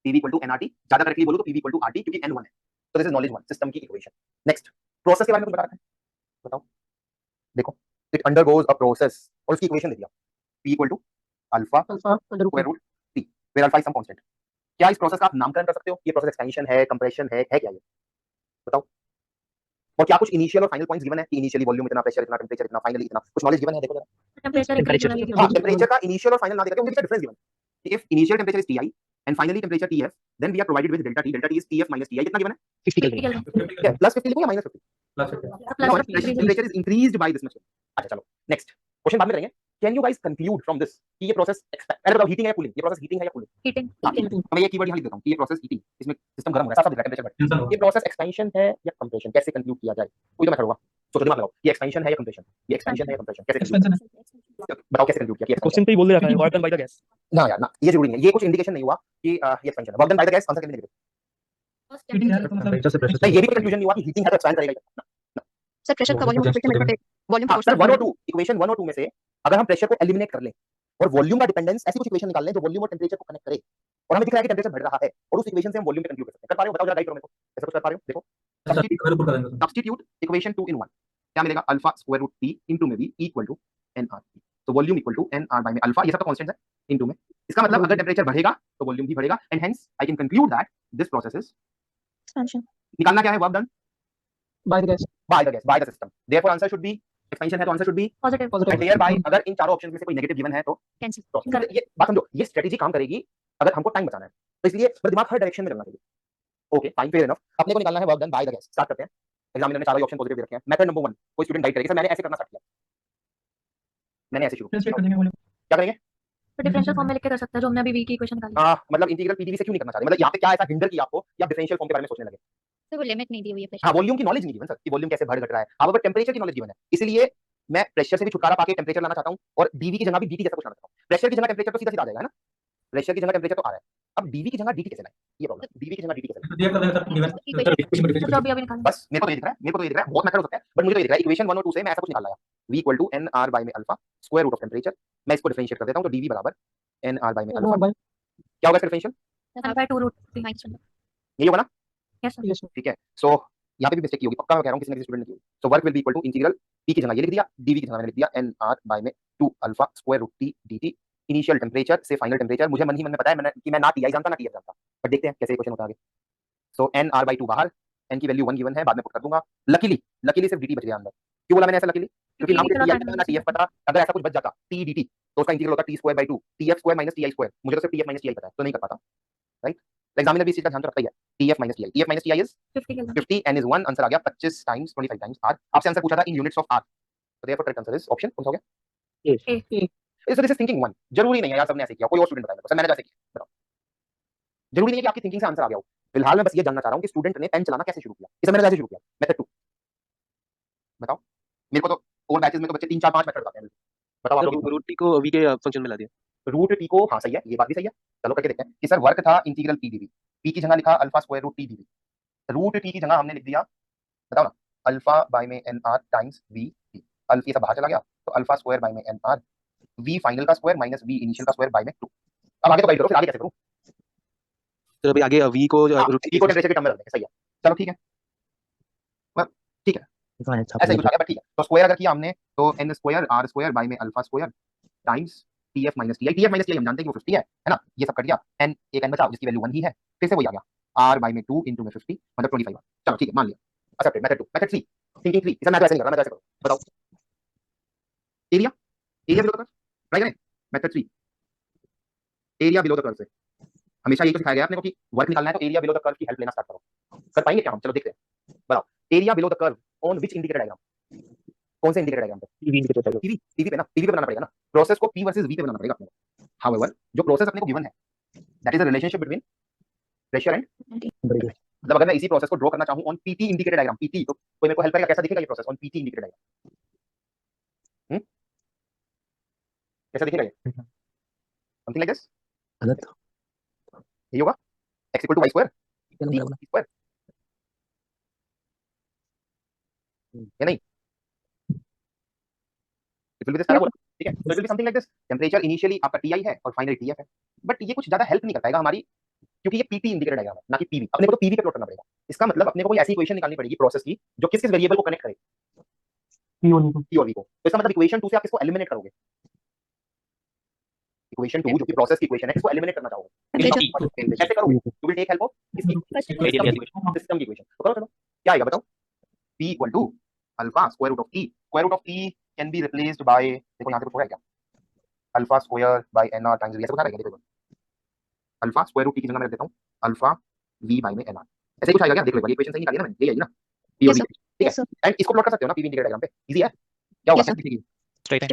P = nRT। ज्यादा करेक्टली बोलो तो P = RT, क्योंकि n 1 है। तो दिस इज नॉलेज 1, सिस्टम की इक्वेशन। नेक्स्ट, प्रोसेस के बारे में कुछ बता रखा है, बताओ। देखो, इट अंडरगोज अ प्रोसेस और उसकी इक्वेशन दे दिया, P = alpha square root T, where alpha is some constant. क्या इस प्रोसेस का आप नामकरण कर सकते हो? ये प्रोसेस एक्सपेंशन है, कंप्रेशन है क्या ये? बताओ। और क्या कुछ इनिशियल और फाइनल पॉइंट्स गिवन है कि इनिशियली वॉल्यूम इतना, प्रेशर इतना, टेंपरेचर इतना, फाइनली इतना, कुछ नॉलेज गिवन है? देखो जरा। टेम्परेचर हाँ, टेम्परेचर का इनिशियल और फाइनल ना देकर उनके difference given. If initial temperature is Ti and finally temperature Tf, then we are provided with delta T. Delta T is Tf minus Ti. कितना गिवन है? 60 केल्विन। क्या प्लस 50 लिखो या minus 50? Plus temperature is increased by this much. अच्छा चलो next question बाद में करेंगे। Can you guys conclude from this कि ये प्रोसेस पहले बताओ हीटिंग है या कूलिंग? ये प्रोसेस हीटिंग है या कूलिंग? हीटिंग मैं ये कीवर्ड यहां लिख देता हूं कि ये प्रोसेस हीटिंग, इसमें सिस्टम गर्म हो रहा है, साफ दिख रहा है टेम्परेचर बढ़। ये प्रोसेस एक्सपेंशन है या कंप्रेशन? कैसे कंक्लूड किया जाए? कोई तो मेथड होगा, सोचो दिमाग लगाओ। ये एक्सपेंशन है या कंप्रेशन? ये एक्सपेंशन है या कंप्रेशन? कैसे एक्सपेंशन है। बताओ कैसे कंक्लूड किया कि क्वेश्चन पे ही बोल दिया था work done by the gas. ना यार ना, ये जरूरी नहीं है, ये कुछ इंडिकेशन नहीं हुआ कि ये एक्सपेंशन है। Work done by the gas, answer कैसे निकलेगा? हीटिंग है तो मतलब टेम्परेचर से प्रेशर नहीं, ये भी कंफ्यूजन नहीं हुआ कि हीटिंग है तो एक्सपैंड करेगा ना। सर प्रेशर का वॉल्यूम प्रोपोर्शनल में करते वॉल्यूम हाँ, सर 1 और प्रोपोर्शनल 2, इक्वेशन 1 और 2 में से अगर हम प्रेशर को एलिमिनेट कर लें और वॉल्यूम का डिपेंडेंस, ऐसी कुछ इक्वेशन निकाल लें जो वॉल्यूम और टेम्परेचर को कनेक्ट करे और हमें दिख रहा है कि टेम्परेचर बढ़ रहा है, और उस इक्वेशन से हम वॉल्यूम पे कंक्लूड कर सकते हैं। कर पा रहे हो? बताओ जरा, गाइड करो मेरे को, ऐसा कुछ कर पा रहे हो? देखो, सब्स्टिट्यूट इक्वेशन 2 in 1, क्या मिलेगा? Alpha square root T into में भी इक्वल टू nRT। तो volume equal to nR by में अल्फा, ये सब तो कांस्टेंट है, इनटू में। इसका मतलब अगर टेम्परेचर बढ़ेगा तो वॉल्यूम भी बढ़ेगा, and hence I can conclude that this process is expansion निकालना क्या है? Work done by the gas by the gas, by the system. Therefore answer should be expansion है तो answer should B positive and thereby अगर इन चारों option में से कोई नेगेटिव गिवन है तो कैंसिल ये बात समझो, ये स्ट्रेटजी काम करेगी अगर हमको टाइम बचाना है, तो इसलिए मेरा दिमाग हर डायरेक्शन में चलना चाहिए। Okay fine, fair enough. अपने को निकालना है work done by the gas. Start करते हैं। एग्जामिनर ने चारों ऑप्शन पॉजिटिव दे रखे हैं। मेथड नंबर 1, कोई स्टूडेंट गाइड करेगा। सर मैंने ऐसे करना स्टार्ट किया, मैंने ऐसे शुरू ट्रांसलेट कर देंगे वॉल्यूम। क्या करेंगे? तो डिफरेंशियल फॉर्म में लिख के कर सकते हैं जो हमने अभी वी की इक्वेशन निकाली। हाँ, मतलब इंटीग्रल पीडीवी से क्यों नहीं करना चाहते? मतलब यहाँ पे क्या ऐसा हिंडर किया आपको या डिफरेंशियल फॉर्म के बारे में सोचने लगे? सर वो लिमिट नहीं दी हुई है प्रेशर। हाँ, वॉल्यूम की नॉलेज नहीं गिवन सर कि वॉल्यूम कैसे बढ़ घट रहा है। आप पर टेम्परेचर की नॉलेज गिवन है, इसलिए मैं प्रेशर से भी छुटकारा पाके टेम्परेचर लाना चाहता हूं और डीवी की जगह भी डीटी जैसा कुछ लाना चाहता हूं। प्रेशर की जगह टेम्परेचर तो सीधा सीधा आ जाएगा, है ना? प्रेशर की जगह टेम्परेचर तो आ रहा है, अब डीवी की जगह डीटी कैसे लाए, ये प्रॉब्लम, डीवी की जगह डीटी कैसे लाए? तो दिया कर देगा सर गिवन तो जो अभी अभी निकालना बस मेरे को तो ये दिख रहा है, मेरे को तो ये दिख रहा है, बहुत मेथड हो सकता है, बट मुझे तो ये दिख रहा है इक्वेशन 1 और 2 से मैं ऐसा कुछ निकाल लाया, v equal to N R by में alpha square root of temperature, मैं इसको डिफरेंशिएट कर देता हूं, तो dv बराबर एन आर बाय में अल्फा, क्या होगा इसका डिफरेंशियल, 1/2 रूट 3 माइनस 1 यही होगा ना? यस सर ठीक है, सो यहाँ पे भी मिस्टेक की होगी, पक्का मैं कह रहा हूँ, किसी ने किसी स्टूडेंट ने की होगी, so work will be equal to integral p की जगह ये लिख दिया, dv की जगह मैंने लिख दिया एन आर बाय में 2 alpha square root t dt, initial temperature से फाइनल टेम्परेचर, मुझे मन ही मन में पता है मैंने कि मैं ना टी आई जानता ना टी एफ जानता, बट देखते हैं कैसे क्वेश्चन होता है आगे। सो एन आर बाई 2 बाहर, एन की वैल्यू 1 गिवन है, बाद में पुट कर दूंगा, लकीली सिर्फ dt बच गया अंदर, क्यों बोला मैंने ऐसा लकीली, क्योंकि ना मुझे टी आई पता ना टी एफ पता, अगर ऐसा कुछ बच जाता टी dt तो उसका इंटीग्रल होता t square by 2 T F square minus T I square, मुझे तो सिर्फ टी एफ माइनस टी आई पता है, तो नहीं कर पाता, राइट? एग्जामिनर भी इस चीज का ध्यान तो रखता ही है, T F minus T I is 50 kelvin 50 n is 1, answer आ गया 25 टाइम्स 25 टाइम्स r, आपसे आंसर पूछा था इन यूनिट्स ऑफ r, तो therefore correct answer is option कौन सा हो गया? A so this is thinking 1, जरूरी नहीं है यार सबने ऐसे किया, कोई और स्टूडेंट बताएगा, सर मैंने जैसे किया, बताओ, जरूरी नहीं है कि आपकी थिंकिंग से आंसर आ गया हो, फिलहाल मैं बस ये जानना चाह रहा हूं कि स्टूडेंट ने पेन चलाना कैसे शुरू किया, इसे मैंने कैसे शुरू किया, मेथड 2 बताओ, मेरे को तो और बैचेस में तो बच्चे 3 4 5 मेथड बताते हैं, बताओ आप लोग, रूट टी को वी के फंक्शन में ला दिया, रूट टी को, हाँ सही है, ये बात भी सही है, चलो करके देखते हैं कि सर वर्क था इंटीग्रल पी डीवी, पी की जगह लिखा alpha square root T DV, root T की जगह हमने लिख दिया, बताओ ना, अल्फा बाय में N R times V T, alpha ये सब बाहर चला गया, तो अल्फा स्क्वायर बाय में एन आर, वी फाइनल का स्क्वायर माइनस वी इनिशियल का स्क्वायर बाय में 2, अब आगे तो गाइड करो, फिर आगे कैसे करूं, तो अभी आगे वी को रूट टी को टेम्परेचर के टर्म में रख देंगे, सही है, चलो ठीक है, ठीक है, ऐसा ही कुछ आ गया, बट ठीक है, तो स्क्वायर अगर किया हमने तो N square R square by में alpha square times T F minus T I हम जानते हैं कि वो 50 है ना, ये सब कट गया, एन एक एन बचा जिसकी वैल्यू 1 ही है, फिर से वही आ गया आर बाय में 2 इनटू में 50 मतलब 25, चलो ठीक है मान लिया, एक्सेप्टेड, मेथड 2, मेथड 3 थिंकिंग 3, इसे मैं तो ऐसे नहीं कर रहा, मैं तो ऐसे करूं, बताओ area, area below the curve, try करें, method 3 area below the curve से, हमेशा यही तो सिखाया गया आपने को कि वर्क निकालना है तो एरिया बिलो द कर्व की हेल्प लेना स्टार्ट करो, कर पाएंगे क्या हम, चलो देखते हैं, बताओ area below the curve on which indicator diagram, कौन से इंडिकेटर डायग्राम पे, वी इंडिकेटर चाहिए, टीवी पे ना, टीवी पे बनाना पड़ेगा ना, प्रोसेस को पी वर्सेस वी पे बनाना पड़ेगा अपने को, हाउएवर जो प्रोसेस अपने को गिवन है that is a relationship between pressure and, मतलब अगर मैं इसी प्रोसेस को ड्रॉ करना चाहूं on PT indicator diagram, PT तो कोई मेरे को हेल्प करेगा, कैसा दिखेगा ये process on PT indicator diagram, कैसा दिखेगा ये, समथिंग लाइक दिस, गलत, ये होगा x equal to y square square, या नहीं, it will be this parabola, ठीक है, तो it will be something like this, temperature initially आपका टी आई है और फाइनली टी एफ है, बट ये कुछ ज्यादा हेल्प नहीं कर पाएगा हमारी, क्योंकि ये पीटी इंडिकेटर डायग्राम है ना कि पीवी, अपने को तो पीवी पे प्लॉट करना पड़ेगा, इसका मतलब अपने को कोई ऐसी इक्वेशन निकालनी पड़ेगी प्रोसेस की जो किस किस वेरिएबल को कनेक्ट करे, पी और वी पी और वी को, तो इसका मतलब इक्वेशन 2 से आप किसको एलिमिनेट करोगे, इक्वेशन 2 जो कि प्रोसेस की इक्वेशन है इसको एलिमिनेट करना चाहोगे, कैसे करोगे, you will take help of system की इक्वेशन, तो करो चलो क्या आएगा बताओ, p equal to alpha square root of t can be replaced by, देखो यहां पे कुछ होगा क्या, alpha square by n r times v, ऐसे कुछ आएगा, देखो अल्फा स्क्वायर रूट t की जगह मैं रख देता हूं अल्फा v बाय में n r, ऐसे कुछ आएगा क्या, देख लो ये इक्वेशन सही निकाली ना मैंने, यही है ना, p और v, ठीक है, एंड इसको प्लॉट कर सकते हो ना पीवी इंडिकेटर डायग्राम पे, इजी है, क्या होगा straight line,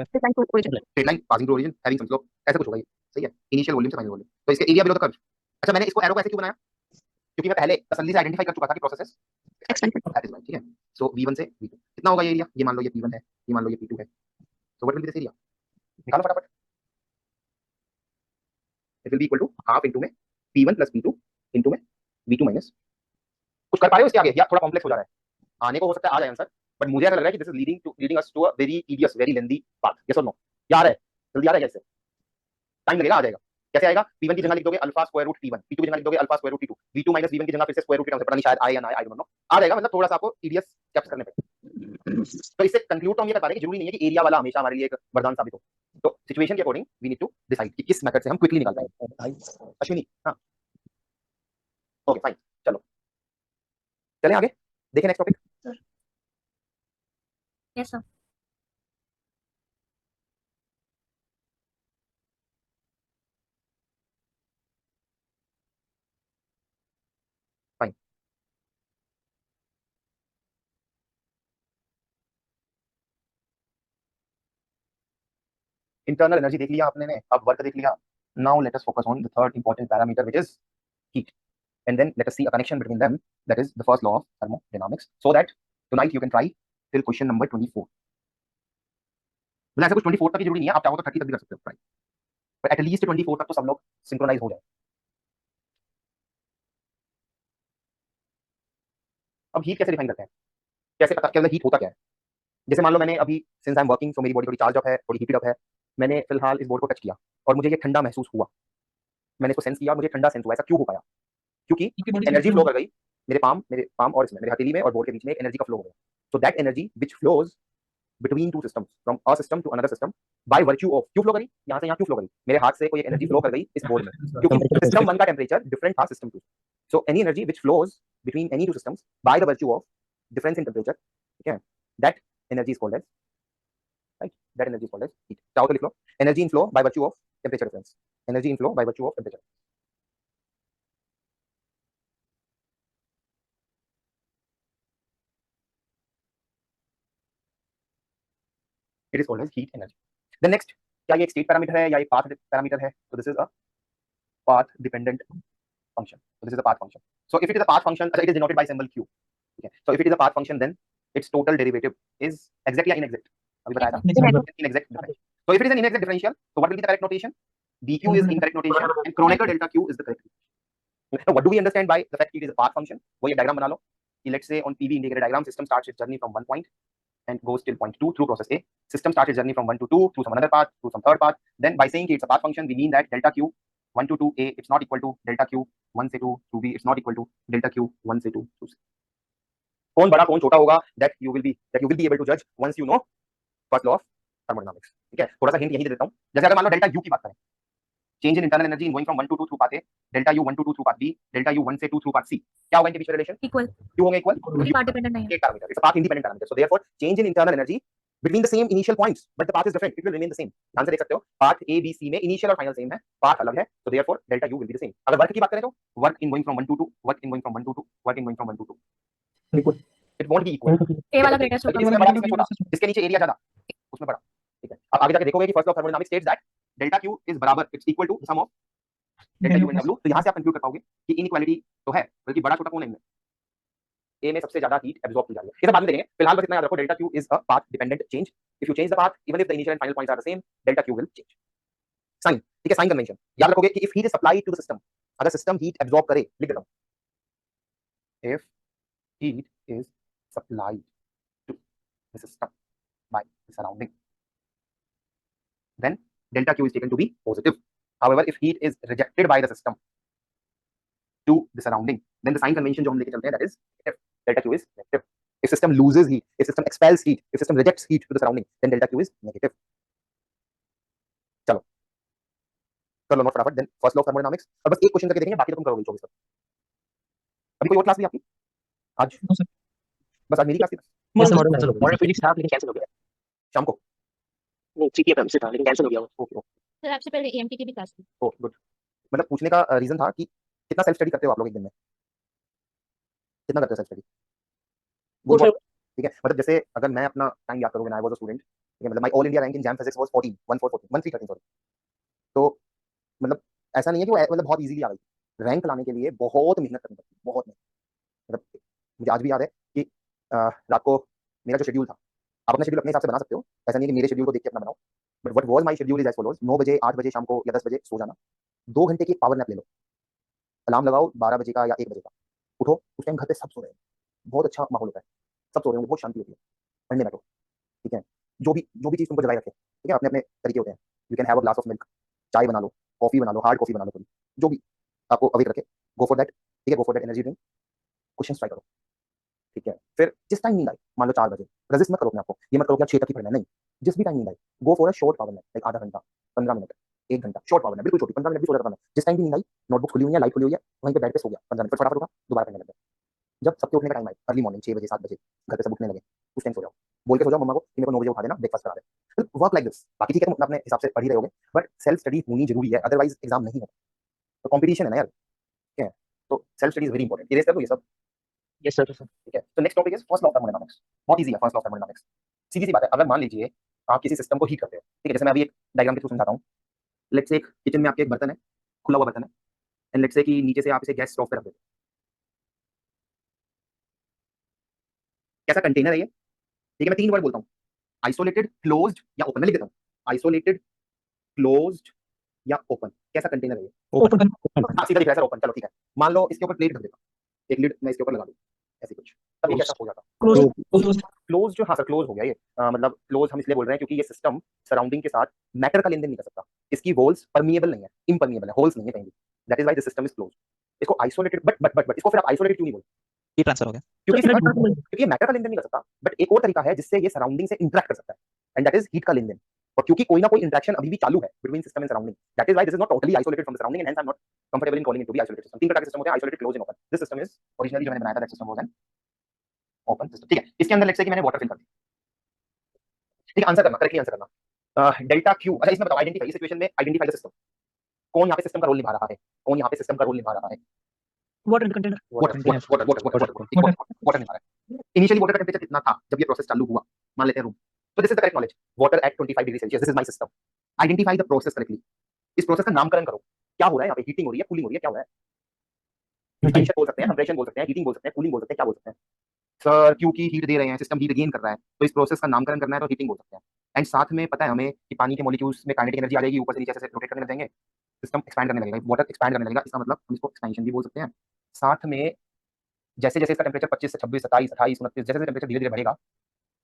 straight line passing through origin having some slope, ऐसे कुछ होगा ये, सही है, इनिशियल वॉल्यूम से फाइनल वॉल्यूम, तो इसके एरिया बिलो द कर्व, अच्छा मैंने इसको एरो को ऐसे क्यों बनाया, क्योंकि मैं पहले तसल्ली से आइडेंटिफाई कर चुका था कि प्रोसेस दैट इज राइट, ठीक है, सो v1 से v2 कितना होगा ये एरिया, ये मान लो ये p1 है, ये मान लो ये p2 है, so what will be this area, निकालो फटाफट, it will be equal to half into में p1 प्लस p2 इनटू में v2 माइनस, कुछ कर पा रहे हो इसके आगे या थोड़ा कॉम्प्लेक्स हो जा रहा है, आने को हो सकता है आ जाए आंसर, बट मुझे ऐसा लग रहा है कि this is leading us to a very tedious very lengthy path, yes और नो, क्या आ रहा है, जल्दी आ रहा है कैसे, टाइम लगेगा, आ जाएगा, कैसे आएगा, p1 की जगह लिख दोगे alpha square root t1, p2 की जगह लिख दोगे alpha square root t2, v2 minus v1 की जगह फिर से स्क्वायर रूट की टर्म से, पता नहीं शायद आए या ना आए, आई डोंट नो, आ जाएगा, मतलब थोड़ा सा आपको टीडियस स्टेप्स करने पड़ेंगे, तो इससे कंक्लूड तो हम ये कर पा रहे हैं कि जरूरी नहीं है कि एरिया वाला हमेशा हमारे लिए एक वरदान साबित हो, तो सिचुएशन के according we need to decide कि किस मेथड से हम क्विकली निकाल पाएंगे, अश्विनी, हाँ ओके फाइन, चलो चलें आगे, देखें next topic, yes sir fine, internal energy देख लिया आपने ने, अब वर्क देख लिया, now let us focus on the third important parameter which is heat, and then let us see a connection between them, that is the first law of thermodynamics, so that tonight you can try till question number 24, मतलब ऐसा कुछ 24 तक की जरूरी नहीं है, आप चाहो तो 30 तक भी कर सकते हो ट्राई, बट एटलीस्ट 24 तक तो सब लोग सिंक्रोनाइज हो जाए। अब हीट कैसे डिफाइन करते हैं, कैसे पता चलता है हीट होता क्या है? जैसे मान लो मैंने अभी सिंस आई एम वर्किंग, सो मेरी बॉडी थोड़ी चार्ज अप है, थोड़ी हीटेड अप है, मैंने फिलहाल इस बोर्ड को टच किया और मुझे ये ठंडा महसूस हुआ, मैंने इसको सेंस किया और मुझे ठंडा सेंस हुआ। ऐसा क्यों हो पाया? क्योंकि क्योंकि बॉडी एनर्जी फ्लो कर गई मेरे पाम और इसमें मेरे हथेली में और बोर्ड के बीच में एनर्जी का फ्लो हो गया। So that energy which flows between two systems from a system to another system by virtue of, क्यों फ्लो करी यहाँ से यहाँ क्यों फ्लो करी, मेरे हाथ से कोई एनर्जी फ्लो कर गई इस बोर्ड में, क्योंकि सिस्टम 1 का टेंपरेचर डिफरेंट था system 2। So any energy which flows between any two systems by the virtue of difference in temperature, ठीक है, that energy is called as, right, that energy is called as heat. चाहो तो लिख लो energy in flow by virtue of temperature difference, energy in flow by virtue of temperature. It is called as heat energy. Then next, क्या ये एक state parameter है या एक पाथ पैरामीटर है? तो this is a path dependent function. So this is a path function. So if it is a path function, it is denoted by symbol q. Okay. So if it is a path function, then its total derivative is exact या inexact? अभी बताया था inexact differential. So if it is an inexact differential, so what will be the correct notation? dq is incorrect notation and Kronecker delta q is the correct notation. So what do we understand by the fact it is a path function? वो ये diagram बना लो कि let's say on PV indicator diagram, system starts its journey from one point and goes till point 2 through process A. System starts its journey from 1 to 2 through some another path, through some third path. Then by saying it's a path function, we mean that delta q 1 to 2A it's not equal to delta q 1 से 2 to B it's not equal to delta q 1 से 2 to C. कौन बड़ा कौन छोटा होगा that you will be able to judge once you know first law of thermodynamics. ठीक है, थोड़ा सा हिंट यही दे देता हूं। जैसे अगर मान लो डेल्टा u की बात करें, change in internal energy in going from 1 to 2 through path A, delta u 1 to 2 through path B, delta u 1 से 2 थ्रू पाथ C, क्या होगा इनके बीच में रिलेशन? इक्वल क्यों होंगे इक्वल? कोई पार्ट डिपेंडेंट नहीं है एक parameter, it's a path independent parameter, so therefore change in internal energy between the same initial points but the path is different, it will remain the same. ध्यान से देख सकते हो, पाथ A B C में initial और final same है, path अलग है, so therefore delta u will be the same. अगर वर्क की बात करें तो work in going from 1 to 2, work in going from 1 to 2, work in going from 1 to 2, Liquid. it won't be equal. ए वाला greatest होगा इसमें बड़ा इसमें छोटा, इसके नीचे एरिया ज्यादा उसमें बड़ा, ठीक है। अब आगे जाके देखोगे कि first law of thermodynamics states that delta q is बराबर it's equal to sum of delta u and w। तो यहां से आप कंक्लूड कर पाओगे कि इनइक्वालिटी तो है, बल्कि बड़ा छोटा कौन है इनमें? ए में सबसे ज्यादा हीट एब्जॉर्ब की जा रही है। ये सब बाद में देखेंगे, फिलहाल बस इतना याद रखो, delta Q is a path dependent change. If you change the path even if the initial and final points are the same, delta Q will change. Sign, ठीक है, साइन कन्वेंशन याद रखोगे कि if heat is supplied to the system, अगर system heat absorb करे, लिख देता हूं, if heat is supplied to the system by the surrounding, then delta q is taken to be positive. However, if heat is rejected by the system to the surrounding, then the sign convention जो हम लेके चलते हैं, that is negative. Delta q is negative. If system loses heat, if system expels heat, if system rejects heat to the surrounding, then delta q is negative. चलो कर लो note फटाफट। Then first law of thermodynamics, और बस एक question करके देखेंगे, बाकी तो तुम करोगे 24 तक। अभी कोई और क्लास भी आपकी आज? बस आज मेरी क्लास थी बस। Yes, modern cancel हो गया, modern physics था लेकिन cancel हो गया। शाम को नहीं 3 PM से था लेकिन cancel हो गया वो। ओके ओके सर आपसे पहले एएमटी की भी क्लास थी ओ गुड। मतलब पूछने का रीजन था कि कितना सेल्फ स्टडी करते हो आप लोग एक दिन में, कितना करते हो सेल्फ स्टडी? वो Good. ठीक है, मतलब जैसे अगर मैं अपना टाइम याद करूँ, when I was a student, ठीक है, मतलब my all India rank in jam physics was 14 13 sorry. तो मतलब ऐसा नहीं है कि वो मतलब बहुत इजीली आ गई, रैंक लाने के लिए बहुत मेहनत करनी पड़ती है, बहुत मेहनत। मतलब मुझे आज भी याद है कि रात को मेरा जो शेड्यूल था, आप अपना शेड्यूल अपने हिसाब से बना सकते हो, ऐसा नहीं है कि मेरे शेड्यूल को देख के अपना बनाओ, but what was my schedule is as follows: 9 बजे 8 बजे शाम को या 10 बजे सो जाना, 2 घंटे की पावर नैप ले लो, अलार्म लगाओ 12 बजे का या 1 बजे का, उठो, उस टाइम घर पे सब सो रहे हैं, बहुत अच्छा माहौल होता है, सब सो रहे होंगे, बहुत शांति होती है, पढ़ने बैठो, ठीक है, जो भी चीज़ तुमको जगाए रखे, ठीक है, अपने अपने तरीके होते हैं। You can have a glass of milk, चाय बना लो, कॉफी बना लो, हार्ड कॉफी बना लो, थोड़ी जो भी आपको अवेक रखे, गो फॉर दैट, ठीक है, go for that energy drink, question try करो, ठीक है। फिर जिस टाइम नींद आई, मान लो 4 बजे, रजिस्ट मत करो अपने आपको, ये मत करो कि 6 तक ही पढ़ना है, नहीं, जिस भी टाइम नींद आई, go for a short power nap, like आधा घंटा, 15 मिनट, 1 घंटा, शॉर्ट पावर नैप, बिल्कुल छोटी, 15 मिनट भी सो जाता था मैं। जिस टाइम भी नींद आई, नोटबुक खुली हुई है, लाइट खुली हुई है, वहीं पे बेड पे सो गया 15 मिनट, फिर फटाफट उठा, दोबारा पढ़ने लग गया। जब सबके उठने का टाइम आए, अर्ली मॉर्निंग 6 बजे 7 बजे, घर पे सब उठने लगे, उस टाइम सो जाओ, बोल के सो जाओ मम्मा को कि मेरे को 9 बजे उठा देना, ब्रेकफास्ट करा दे, वर्क लाइक दिस। बाकी ठीक है, तुम अपने हिसाब से पढ़ ही रहोगे, बट सेल्फ स्टडी होनी जरूरी है, अदरवाइज एग्जाम नहीं होगा, तो कॉम्पिटिशन है ना यार, ठीक है, तो self study is very important. Erase कर दो ये सब, Yes sir. ठीक है। तो next topic is first law of thermodynamics, बहुत इजी है फर्स्ट लॉ ऑफ थर्मोडायनामिक्स। सीधी सी बात है, अगर मान लीजिए आप किसी सिस्टम को हीट करते हो, ठीक है, जैसे मैं अभी एक डायग्राम के थ्रू समझाता हूँ, लेट्स से किचन में आपके एक बर्तन है, खुला हुआ बर्तन है, एंड लेट्स से कि नीचे से आप इसे गैस स्टोव पे रख देते हो, कैसा कंटेनर है ये, ठीक है, मैं 3 वर्ड बोलता हूँ, आइसोलेटेड, क्लोज्ड या ओपन में लिख देता हूँ, आइसोलेटेड, क्लोज्ड या ओपन? कैसा कंटेनर है ये? ओपन हाँ, सीधा दिख रहा है सर ओपन। चलो ठीक है, मान लो इसके ऊपर प्लेट रख देता हूँ, एक लिड मैं इसके ऊपर लगा दूँ, ऐसे कुछ, तब ये कैसा हो जाता? क्लोज क्लोज जो, हाँ सर क्लोज हो गया ये। मतलब क्लोज हम इसलिए बोल रहे हैं क्योंकि ये सिस्टम सराउंडिंग के साथ मैटर का लेन देन नहीं कर सकता। इसकी वॉल्स परमिएबल नहीं है, इम्परमिएबल है, होल्स नहीं है कहीं भी। That is why this system is close. इसको आइसोलेटेड बट इसको फिर आप आइसोलेटेड क्यों नहीं बोलते? ये ट्रांसफर हो गया। क्योंकि ये मैटर का लेन देन नहीं कर सकता, बट एक और तरीका है जिससे ये सराउंडिंग से इंटरेक्ट कर सकता है, एंड दैट इज हीट का लेन देन। और क्योंकि कोई ना कोई इंटरेक्शन अभी भी चालू है between system and surrounding, that is why this is not totally isolated from the surrounding, and hence I am not comfortable in calling it to be isolated system. तीन प्रकार के सिस्टम होते हैं, isolated, close and open. This system is originally जो मैंने बनाया था, that system was an open system. ठीक है, इसके अंदर लेट्स से कि मैंने वाटर फिल कर दी। ठीक है, आंसर करना, करेक्टली आंसर करना। डेल्टा क्यू, अच्छा इसमें बताओ, आइडेंटिफाई, इस सिचुएशन में आइडेंटिफाई द सिस्टम। कौन यहाँ पे सिस्टम का रोल निभा रहा है? कौन यहाँ पे सिस्टम का रोल निभा रहा है? वाटर इन कंटेनर वाटर निभा रहा है। इनिशियली वाटर का टेंपरेचर कितना था जब ये प्रोसेस चालू हुआ? मान लेते हैं रूम। तो this is the correct knowledge, water at 25 degree Celsius, this is my system. Identify the process correctly. इस प्रोसेस का नामकरण करो, क्या हो रहा है यहाँ पे? हीटिंग हो रही है, कूलिंग हो रही है, क्या हो रहा है? एक्सपेंशन बोल सकते हैं, कंप्रेशन बोल सकते हैं, हीटिंग बोल सकते हैं, कूलिंग बोल सकते हैं, क्या बोल सकते हैं? सर क्योंकि हीट दे रहे हैं, सिस्टम हीट गेन कर रहा है, तो इस प्रोसेस का नामकरण करना है तो हीटिंग बोल सकते हैं। एंड साथ में पता है हमें कि पानी के मॉलिक्यूल्स में काइनेटिक एनर्जी आ जाएगी, ऊपर से नीचे ऐसे रोटेट करने लग जाएंगे, सिस्टम एक्सपैंड करने लगेगा, वाटर एक्सपैंड करने लगेगा, इसका मतलब हम इसको एक्सपेंशन भी बोल सकते हैं। साथ में जैसे जैसे इसका टेंपरेचर 25 से 26, 27, 28, 29, जैसे टेंपरेचर धीरे धीरे बढ़ेगा,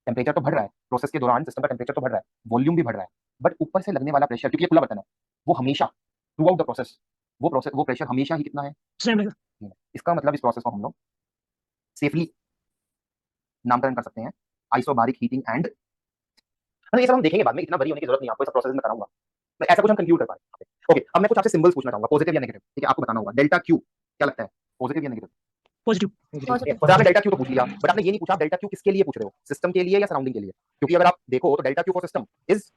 टेंपरेचर तो बढ़ रहा है प्रोसेस के दौरान, सिस्टम का टेंपरेचर तो बढ़ रहा है, वॉल्यूम भी बढ़ रहा है, बट ऊपर से लगने वाला प्रेशर, क्योंकि ये खुला बर्तन है, वो हमेशा थ्रू आउट द प्रोसेस, वो प्रेशर हमेशा ही कितना है? इसका मतलब इस प्रोसेस को हम लोग सेफली नामकरण कर सकते हैं आइसोबारिक हीटिंग एंड, मतलब ये सब हम देखेंगे बाद में, इतना बड़ी होने की जरूरत नहीं, आपको सब प्रोसेस में कराऊंगा मैं, ऐसा कुछ हम कंक्लूड कर पाए। ओके, अब मैं कुछ आपसे सिंबल्स पूछना चाहूंगा, पॉजिटिव या नेगेटिव, ठीक है? आपको बताना होगा डेल्टा क्यू क्या लगता है, पॉजिटिव या नेगेटिव? पॉजिटिव और आपने डेल्टा क्यू तो पूछ लिया, बट आपने ये नहीं पूछा डेल्टा क्यू किसके लिए पूछ रहे हो, सिस्टम के लिए या सराउंडिंग के लिए? क्योंकि अगर आप देखो तो delta Q for system is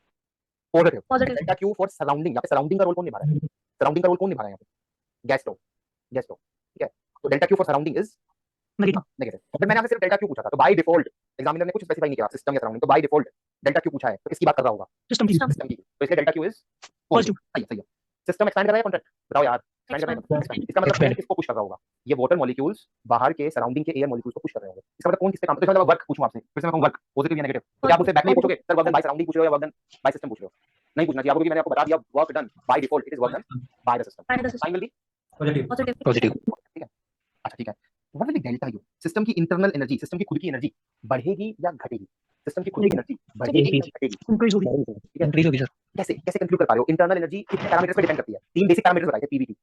positive, delta Q for surrounding, यहाँ पे सराउंडिंग का रोल कौन निभा रहा है? सराउंडिंग का रोल कौन निभा रहा है यहाँ पे? गैस स्टोव, गैस स्टोव, ठीक है? तो delta Q for surrounding is negative. But मैंने आपसे सिर्फ डेल्टा क्यू पूछा था, तो बाय डिफॉल्ट एग्जामिनर ने कुछ स्पेसिफाई नहीं किया सिस्टम या सराउंडिंग, तो बाय डिफॉल्ट डेल्टा क्यू पूछा है, तो किसकी बात कर रहा होगा? सिस्टम की सिस्टम की, तो इसलिए डेल्टा क्यू इज पॉजिटिव। सही है। सिस्टम एक्सपैंड कर रहा है, कॉन्ट्रैक्ट बताओ यार, एक्सपैंड कर रहा है, इसका मतलब एयर किसको पुश कर रहा होगा? ये वाटर मॉलिक्यूल्स बाहर के सराउंडिंग के एयर मॉलिक्यूल्स को पुश कर रहे होंगे, इसका मतलब कौन किस पे काम, तो मतलब वर्क पूछूं आपसे, फिर से मैं कहूं वर्क पॉजिटिव या नेगेटिव, तो क्या आप मुझसे बैक में पूछोगे sir work done by surrounding पूछ रहे हो या वर्क डन बाय सिस्टम पूछ रहे हो? नहीं पूछना चाहिए आपको, क्योंकि मैंने आपको बता दिया work done by default it is work done by the system. Sign will be positive. Positive. ठीक है। अच्छा ठीक है, what will be delta U? System की इंटरनल एनर्जी, सिस्टम की खुद की एनर्जी बढ़ेगी या घटेगी? सिस्टम की खुद की एनर्जी बढ़ेगी या घटेगी? इंक्रीज होगी, ठीक है, इंक्रीज होगी सर। कैसे कैसे कंक्लूड कर पा रहे हो? इंटरनल एनर्जी कितने पैरामीटर्स पे डिपेंड करती है? तीन बेसिक पैरामीटर्स बताए थे, पीवीटी।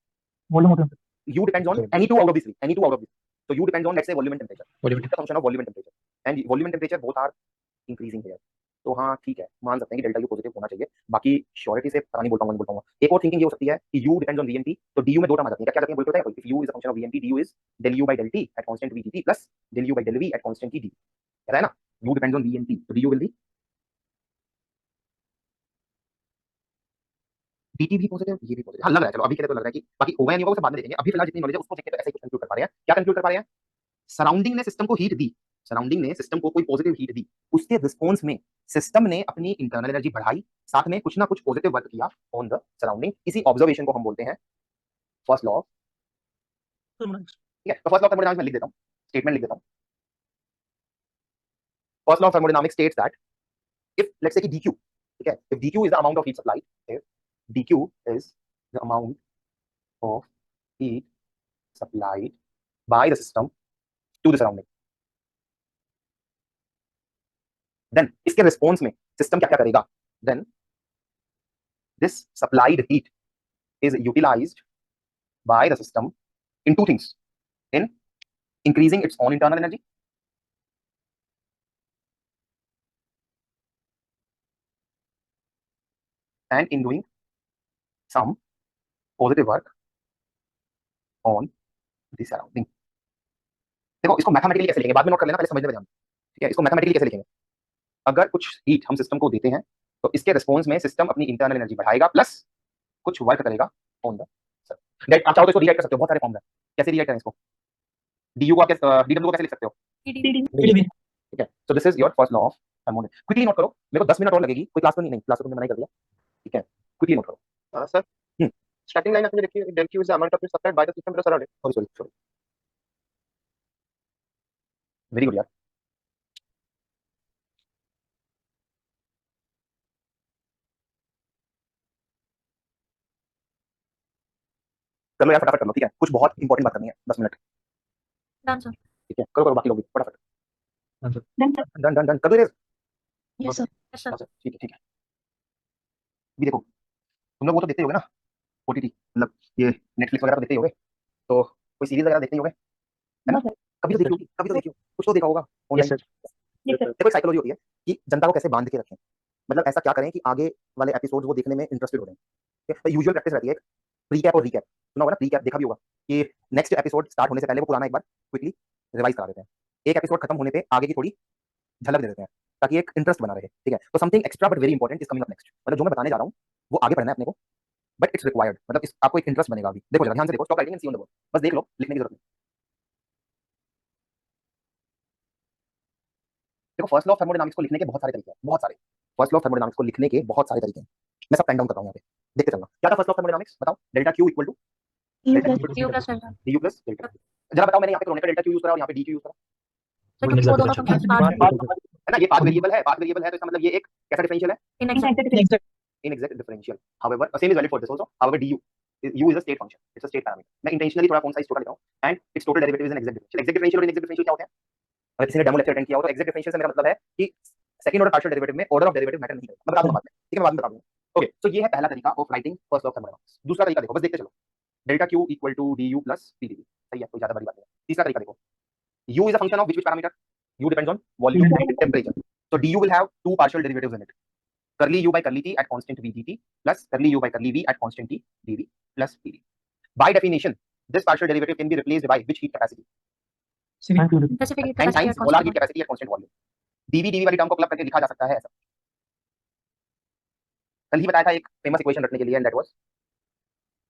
वॉल्यूम होता है, U depends on any two out of these three, any two out of these. So U depends on let's say volume and temperature. Volume. It's a function of volume and temperature, and volume and temperature both are increasing here. तो हाँ ठीक है, मान सकते हैं कि delta U positive होना चाहिए, बाकी श्योरिटी से पता नहीं बोल पाऊंगा। एक और थिंकिंग ये हो सकती है कि U depends on VMT, तो DU में दो टर्म आ जाती है, क्या जाती है बोलते हैं? If U is a function of VMT, DU is del U by del T at constant VTT plus del U by del V at constant TD, है ना? U depends on VMT, तो DU will be DT भी positive, ये भी positive, हाँ लग रहा है, चलो अभी के लिए तो लग रहा है कि बाकी होगा या नहीं होगा उसे बाद में देखेंगे, अभी फिलहाल जितनी नॉलेज है उसको देख के तो ऐसे ही कंक्लूड कर पा रहे हैं। क्या कंक्लूड कर पा रहे हैं? सराउंडिंग ने सिस्टम को हीट दी, सराउंडिंग ने सिस्टम को कोई पॉजिटिव हीट दी, उसके रिस्पॉन्स में सिस्टम ने अपनी इंटरनल एनर्जी बढ़ाई, साथ में कुछ ना कुछ पॉजिटिव वर्क किया ऑन द सराउंडिंग। इसी ऑब्जर्वेशन को हम बोलते हैं फर्स्ट लॉ। ठीक है, तो फर्स्ट लॉ ऑफ थर्मोडायनामिक्स में लिख देता हूं, स्टेटमेंट लिख देता हूं। First law of thermodynamics states that if let's say कि dq, ठीक है, if dq is the amount of heat supplied, if dq is the amount of heat supplied by the system to the surrounding, then इसके response में system क्या क्या करेगा? Then this supplied heat is utilized by the system in two things: in increasing its own internal energy and in doing some positive work on the surrounding. देखो इसको mathematically कैसे लिखेंगे बाद में नोट कर लेना, पहले समझने में ध्यान। ठीक है, इसको मैथमेटिकली कैसे लिखेंगे? अगर कुछ हीट हम सिस्टम को देते हैं तो इसके रिस्पॉन्स में सिस्टम अपनी इंटरनल एनर्जी बढ़ाएगा प्लस कुछ वर्क करेगा ऑन द सर। आप चाहो तो इसको रीराइट कर सकते हो, बहुत सारे फॉर्म है, कैसे रीराइट करें इसको? डीयू को आप डीडब्ल्यू को कैसे लिख सकते हो? ठीक है, so this is your first law of thermodynamics. Quickly note करो, मेरे को 10 मिनट और लगेगी, कोई क्लास तो नहीं, क्लास तो तुमने मना ही कर दिया। ठीक है, क्विकली नोट करो। सर स्टार्टिंग लाइन आपने लिखी है del q is the amount of heat supplied by the system to the surrounding. Sorry very good यार। कर लो यार, फटाफट कर लो, ठीक है, कुछ बहुत इंपॉर्टेंट बात करनी है, 10 मिनट, Done, sir. ठीक है, करो करो बाकी लोग भी फटाफट, Done, sir. Done done done कर दो erase. Yes, sir. Yes, sir. ठीक है ठीक है। भी देखो तुम लोग वो तो देखते ही होगे ना, ओटीटी, मतलब ये नेटफ्लिक्स वगैरह तो देखते ही होगे, तो कोई सीरीज वगैरह देखते ही होगे, है ना? हाँ, sir. कभी तो देखी होगी, कभी तो देखी होगी, कुछ तो देखा होगा yes online. Sir. Yes, sir. देखो एक साइकोलॉजी होती है कि जनता को कैसे बांध के रखें, मतलब ऐसा क्या करें कि आगे वाले एपिसोड वो देखने में इंटरेस्टेड हो जाएं। ठीक है, तो यूजुअल प्रैक्टिस रहती है एक प्रीकैप और रिकैप, सुना होगा ना, प्रीकैप देखा भी होगा कि नेक्स्ट एपिसोड स्टार्ट होने से पहले वो पुराना एक बार क्विकली रिवाइज करा देते हैं, एक एपिसोड खत्म होने पे आगे की थोड़ी झलक दे देते हैं ताकि एक इंटरेस्ट बना रहे, ठीक है। तो something extra but very important is coming up next, मतलब जो मैं बताने जा रहा हूँ वो आगे पढ़ना है अपने को, बट इट्स रिक्वायर्ड, मतलब आपको एक इंटरेस्ट बनेगा अभी। देखो जरा ध्यान से देखो, stop writing and see on the board, बस देख लो, लिखने की जरूरत नहीं। देखो फर्स्ट लॉ ऑफ थर्मोडायनामिक्स को लिखने के बहुत सारे तरीके हैं, बहुत सारे। फर्स्ट लॉ ऑफ थर्मोडायनामिक्स को लिखने के बहुत सारे तरीके हैं, मैं सब पेन डाउन करता हूँ यहाँ पे, देखते चलना। क्या था फर्स्ट लॉ ऑफ थर्मोडायनामिक्स, बताओ। Delta Q equal to U plus U plus delta. D plus delta. जरा बताओ, मैंने यहाँ पे क्रोनेट डेल्टा क्यू यूज करा और यहाँ पे डी क्यू यूज करा, Sir, क्योंकि वो दोनों फंक्शंस पार्ट है ना? ये पाथ वेरिएबल है, पाथ वेरिएबल है, तो इसका मतलब ये एक कैसा डिफरेंशियल है, inexact. inexact differential. However, same is valid for this also. However, du is a state function. It's a state parameter. मैं intentionally थोड़ा font size छोटा लिखा हूँ, and its total derivative is an exact differential. Exact differential और inexact differential क्या होते हैं? अगर किसी ने डेमो लेक्चर अटेंड किया हो तो exact differential से मेरा मतलब है कि सेकंड ऑर्डर पार्शियल डेरिवेटिव में ऑर्डर ऑफ डेरिवेटिव मैटर नहीं करेगा। मैं बता दूंगा बाद में, ठीक है, मैं बाद में बता दूंगा। ओके, तो ये है पहला तरीका of writing first of thermodynamics. दूसरा तरीका देखो, बस देखते चलो। Delta Q equal to D U plus P D V, सही है, कोई ज्यादा बड़ी बात नहीं है। तीसरा तरीका देखो, u is a function of which parameter? u depends on volume and temperature. So du will have two partial derivatives in it. Curly u by curly t at constant v dt plus curly u by curly v at constant t dv plus pd. By definition, this partial derivative can be replaced by which heat capacity? Specific heat n capacity times at molar constant heat capacity at constant volume. dv dv वाली term को club करके लिखा जा सकता है ऐसा। कल ही बताया था एक फेमस इक्वेशन रखने के लिए, and that was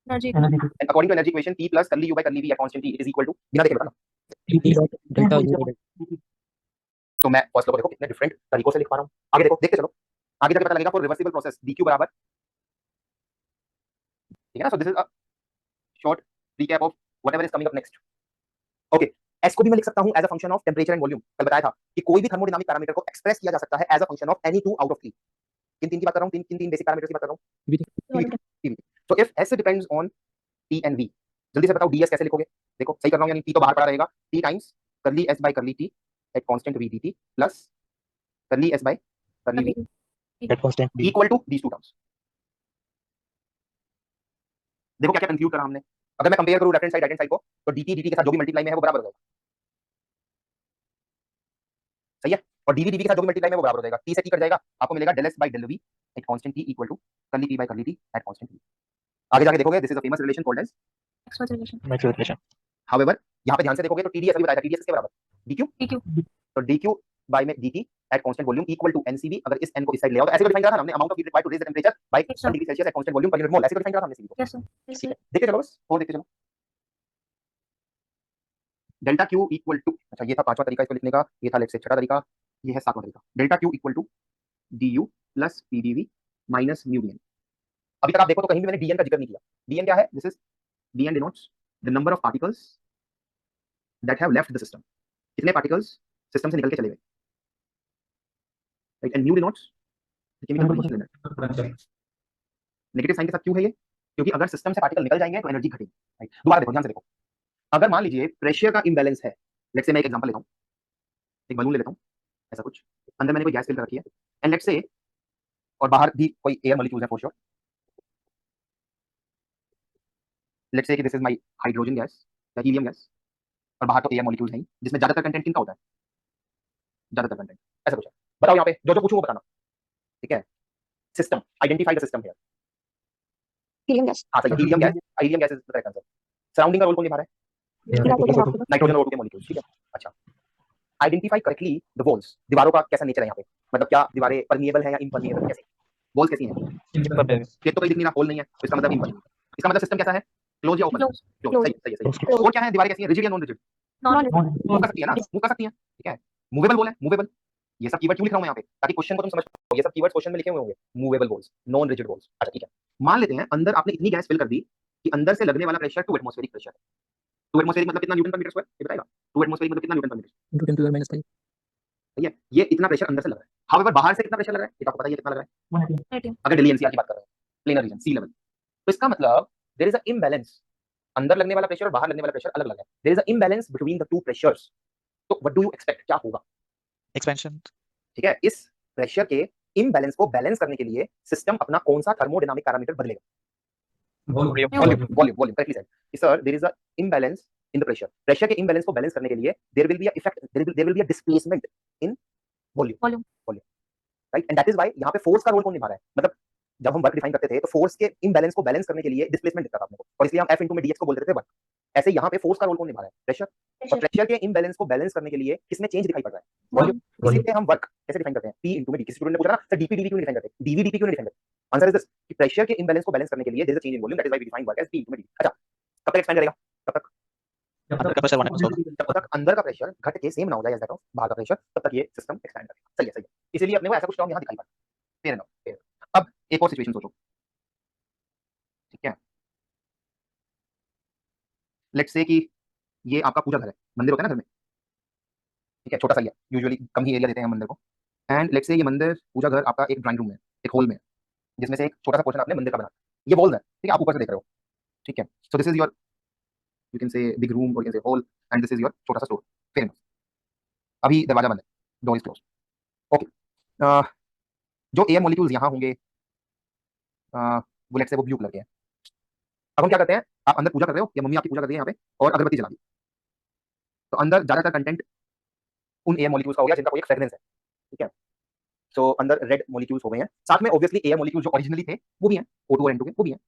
energy. and according to energy equation t plus curly u by curly v at constant t is equal to, बिना देखे बताना। P dot delta U. तो मैं फर्स्ट लॉ को देखो कितने डिफरेंट तरीकों से लिख पा रहा हूँ, आगे देखो, देखते चलो, आगे जाके पता लगेगा। फॉर रिवर्सिबल प्रोसेस dq बराबर, ठीक है ना? So this is a short recap of whatever is coming up next. Okay, s को भी मैं लिख सकता हूं as a function of temperature and volume. कल बताया था कि कोई भी थर्मोडायनामिक पैरामीटर को एक्सप्रेस किया जा सकता है as a function of any two out of three. किन तीन की बात कर रहा हूं, तीन बेसिक पैरामीटर्स की बात कर रहा हूं। So if s depends on t and v, जल्दी से बताओ ds कैसे लिखोगे? देखो सही कर रहा हूं, यानी t तो बाहर पड़ा रहेगा, t times curly s by curly t at constant v dt plus curly s by curly v At constant B. equal to these two terms. देखो क्या क्या कंक्लूड करा हमने। अगर मैं कंपेयर करूं लेफ्ट हैंड साइड को, तो dt के साथ जो भी मल्टीप्लाई में है वो बराबर हो जाएगा, सही है। और dv के साथ जो भी मल्टीप्लाई में वो बराबर हो जाएगा, t से t कट जाएगा, आपको मिलेगा del s by del v at constant t equal to curly p by curly t at constant v। आगे जाके देखोगे, this is a famous relation called as Maxwell's relation. Maxwell relation. However, यहाँ पे ध्यान से देखोगे तो टीडीएस अभी बताया था, टीडीएस के बराबर dq, PQ. तो dq by में dt at constant volume equal to ncv। अगर इस n को इस साइड ले आओ तो ऐसे को डिफाइन करा था हमने, amount of heat required to raise the temperature by 1 degree Celsius at constant volume per unit mole, ऐसे को डिफाइन करा था हमने cv को। Yes, sir. Yes, sir. देखते चलो, बस और देखते चलो। डेल्टा क्यू इक्वल टू, अच्छा ये था पांचवा तरीका इसको लिखने का, ये था लेट्स से छठा तरीका, ये है सातवां तरीका। Delta Q equal to D U plus P D V minus mu D N. अभी तक आप देखो तो कहीं भी मैंने डी एन का जिक्र नहीं किया। डी एन क्या है? This is D N denotes the number of particles that have left the system, कितने पार्टिकल्स सिस्टम से निकल के चले गए, right. And mu denotes the chemical potential energy. Potential. Negative sign के साथ क्यों है ये? क्योंकि अगर सिस्टम से पार्टिकल निकल जाएंगे तो एनर्जी घटेगी, राइट। दोबारा देखो, ध्यान से देखो, अगर मान लीजिए प्रेशर का इंबैलेंस है, लेट्स से मैं एक एग्जांपल लेता हूं, एक बलून ले लेता हूं ऐसा कुछ, अंदर मैंने कोई गैस फिल कर रखी है, एंड लेट्स से, और बाहर भी कोई एयर मॉलिक्यूल्स है फॉर श्योर, लेट्स से कि this is my hydrogen gas या हीलियम गैस, और बाहर तो एयर मॉलिक्यूल्स हैं, जिसमें ज्यादातर कंटेंट किनका होता है? ज्यादातर कंटेंट ऐसा कुछ है। बताओ यहाँ पे जो जो पूछूं वो बताना, ठीक है। System, identify the system here. Helium gas. हाँ सही है, helium gas, helium gas is the correct answer. Surrounding का रोल कौन निभा रहा है? नाइट्रोजन और O2 के मॉलिक्यूल्स, ठीक है। अच्छा, आइडेंटिफाई करेक्टली द वॉल्स, दीवारों का कैसा नेचर है यहाँ पे, मतलब क्या दीवारें परमिएबल है या इम्परमिएबल, कैसी वॉल्स कैसी हैं? ये तो कोई दिख नहीं रहा, होल नहीं है, तो इसका मतलब इम्परमिएबल। इसका मतलब सिस्टम कैसा है? क्लोज या ओपन? Close. क्लोज, सही है सही है। और क्या है, दीवारें कैसी हैं? रिजिड या नॉन रिजिड? Non. मूव कर सकती है ना, मूव कर सकती हैं, ठीक है। मूवेबल वॉल है, मूवेबल, ये सब कीवर्ड क्यों लिख रहा हूं मैं यहाँ पे, ताकि क्वेश्चन को तुम समझ पाओ। ये सब कीवर्ड्स क्वेश्चन में लिखे हुए होंगे, movable walls, non rigid walls. अच्छा ठीक है, मान लेते हैं अंदर आपने इतनी गैस फिल कर दी कि अंदर से लगने वाला प्रेशर 2 एटमॉस्फेरिक प्रेशर है। 2 एटमॉस्फेरिक मतलब कितना न्यूटन पर मीटर स्क्वायर, ये बताएगा? 2 एटमॉस्फेरिक मतलब कितना Newton per metre, Into 10 to the minus 5. सही है। ये इतना प्रेशर अंदर से लग रहा है। हाउएवर बाहर से कितना प्रेशर लग रहा है, ये तो आपको पता ही है कितना लग रहा है, 18. अगर दिल्ली एनसीआर की बात कर रहे हैं, प्लेनर रीजन, सी लेवल। तो इसका मतलब देयर इज अ इम्बैलेंस अंदर लगने वाला प्रेशर और बाहर लगने वाला प्रेशर अलग अलग है. There is a imbalance between the two pressures. तो व्हाट डू यू एक्सपेक्ट, क्या होगा? एक्सपेंशन. ठीक है, इस प्रेशर के इम्बैलेंस को बैलेंस करने के लिए सिस्टम अपना कौन सा थर्मोडायनामिक पैरामीटर बदलेगा? Volume. Volume correctly said. Sir there is a imbalance in the pressure. Pressure के इम्बैलेंस को बैलेंस करने के लिए there will be a effect, there will be a displacement in volume. Right, and that is why यहाँ पे force का role कौन निभा रहा है? मतलब जब हम वर्क डिफाइन करते थे तो फोर्स के इम्बैलेंस को बैलेंस करने के लिए डिस्प्लेसमेंट दिखता था अपने को, और इसलिए हम F into में dx को बोलते थे वर्क. ऐसे यहाँ पे फोर्स का रोल कौन निभा रहा है? प्रेशर. और प्रेशर के इम्बैलेंस को बैलेंस करने के लिए किसमें चेंज दिखाई पड़ रहा है? वॉल्यूम. इसीलिए हम वर्क कैसे डिफाइन करते हैं? P into में d. किसी स्टूडेंट ने पूछा ना सर dp dv क्यों नहीं डिफाइन करते, dv dp क्यों नहीं डिफाइन करते? आंसर इज दिस कि प्रेशर के इम्बैलेंस को बैलेंस करने के लिए there is a change in volume, that is why we define work as P into में d. अच्छा, कब तक एक्सपेंड करेगा? तब तक अंदर का प्रेशर 1 होगा. जब तक अंदर का प्रेशर घट के सेम ना हो जाए एज दैट ऑफ बाहर का प्रेशर, तब तक ये सिस्टम एक्सपेंड करेगा. सही है, सही है. इसीलिए अपने को ऐसा कुछ टर्म यहाँ दिखाई पड़ा. Fair enough, fair. अब एक और सिचुएशन सोचो. ठीक है, लेट्स से कि ये आपका पूजा घर है. मंदिर होता है ना घर में. ठीक है, छोटा सा ही है, यूजुअली कम ही एरिया देते हैं मंदिर को. एंड लेट्स से ये मंदिर पूजा घर आपका एक ड्राइंग रूम में, एक हॉल में है, जिसमें से एक छोटा सा पोर्शन आपने मंदिर का बना. ये वॉल्स है, ठीक है, आप ऊपर से देख रहे हो. ठीक है, so this is your, you can say big room और you can say hall, and this is your छोटा सा स्टोर. Fair enough. अभी दरवाजा बंद है, डोर इज क्लोज. ओके, जो एयर मॉलिक्यूल्स यहाँ होंगे वो लेट्स से वो ब्लू कलर के हैं. अब हम क्या करते हैं, आप अंदर पूजा कर रहे हो या मम्मी आपकी पूजा कर रही है यहाँ पे और अगरबत्ती जला दी, तो अंदर ज्यादातर कंटेंट उन एयर मॉलिक्यूल्स का हो गया जिनका कोई एक फ्रेग्रेंस है. ठीक है, सो अंदर रेड मॉलिक्यूल्स हो गए हैं. साथ में ऑब्वियसली एयर मॉलिक्यूल्स जो ओरिजिनली थे वो भी हैं, O2 और N2 के वो भी हैं.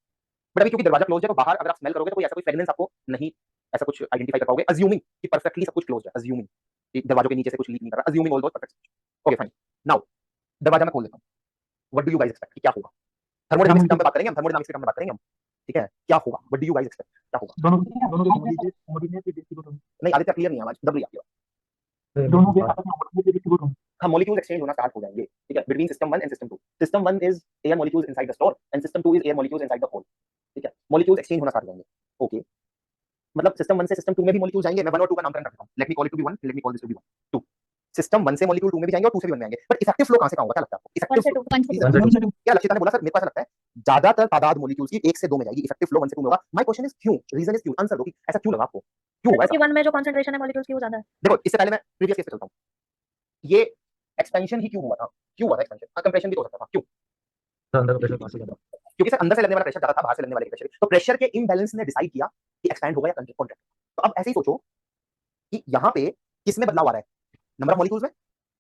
बट अभी क्योंकि दरवाजा क्लोज है तो बाहर अगर आप स्मेल करोगे तो कोई ऐसा कोई फ्रेग्रेंस आपको नहीं, ऐसा कुछ आइडेंटिफाई कर पाओगे, अज्यूमिंग कि परफेक्टली सब कुछ क्लोज है, अज्यूमिंग कि दरवाजों के नीचे से कुछ लीक नहीं कर रहा, assuming all those perfect. Okay fine. Now दरवाजा मैं खोल देता हूँ. What do you guys expect कि क्या होगा? थर्मोडायनामिक्स के टर्म पे बात करेंगे हम, थर्मोडायनामिक्स के टर्म पे बात करेंगे हम. ठीक है, क्या होगा? What do you guys expect, क्या होगा? दोनों के ऑर्डिनेट डिस्ट्रीब्यूट होंगे. नहीं आदित्य क्लियर नहीं है आवाज, दब रही है आपकी आवाज. दोनों के आपस में ऑर्डिनेट डिस्ट्रीब्यूट होंगे. हाँ, मॉलिक्यूल्स एक्सचेंज होना स्टार्ट हो जाएंगे. ठीक है, between system 1 and system 2. System 1 is air molecules inside the store and system 2 is air molecules inside the hole. ठीक है, मॉलिक्यूल्स एक्सचेंज होना स्टार्ट हो जाएंगे. ओके, मतलब सिस्टम 1 से सिस्टम 2 में भी मॉलिक्यूल्स जाएंगे. मैं 1 और 2 का नामकरण करता हूं. Let me call it to be 1, let me call this to be 1 2. System 1 से मॉलिक्यूल 2 में भी जाएंगे और 2 से भी 1 में आएंगे. बट इफेक्टिव फ्लो कहां से कहां होगा, क्या लगता है आपको? इफेक्टिव फ्लो क्या लक्षिता ने बोला सर, मेरे पास लगता है ज्यादातर तादाद मॉलिक्यूल्स की 1 से 2 में जाएगी. इफेक्टिव फ्लो 1 से 2 में होगा. माय क्वेश्चन इज क्यों, रीजन इज क्यों, आंसर दो कि ऐसा क्यों लगा आपको, क्यों होगा ऐसा? वन में जो कंसंट्रेशन है मॉलिक्यूल्स की वो ज्यादा है. देखो इससे पहले मैं प्रीवियस केस पे चलता हूं. ये एक्सपेंशन ही क्यों हुआ था? क्यों हुआ था एक्सपेंशन? कंप्रेशन भी हो सकता था. क्यों? अंदर का प्रेशर पास ज्यादा. क्योंकि सर अंदर से लगने वाला प्रेशर ज्यादा था, बाहर से लगने वाले प्रेशर. तो प्रेशर के इम्बैलेंस ने डिसाइड किया कि एक्सपैंड होगा या कॉन्ट्रैक्ट. तो अब ऐसे ही सोचो कि यहाँ पे किस में बदलाव आ रहा है? नंबर ऑफ मॉलिक्यूल्स में.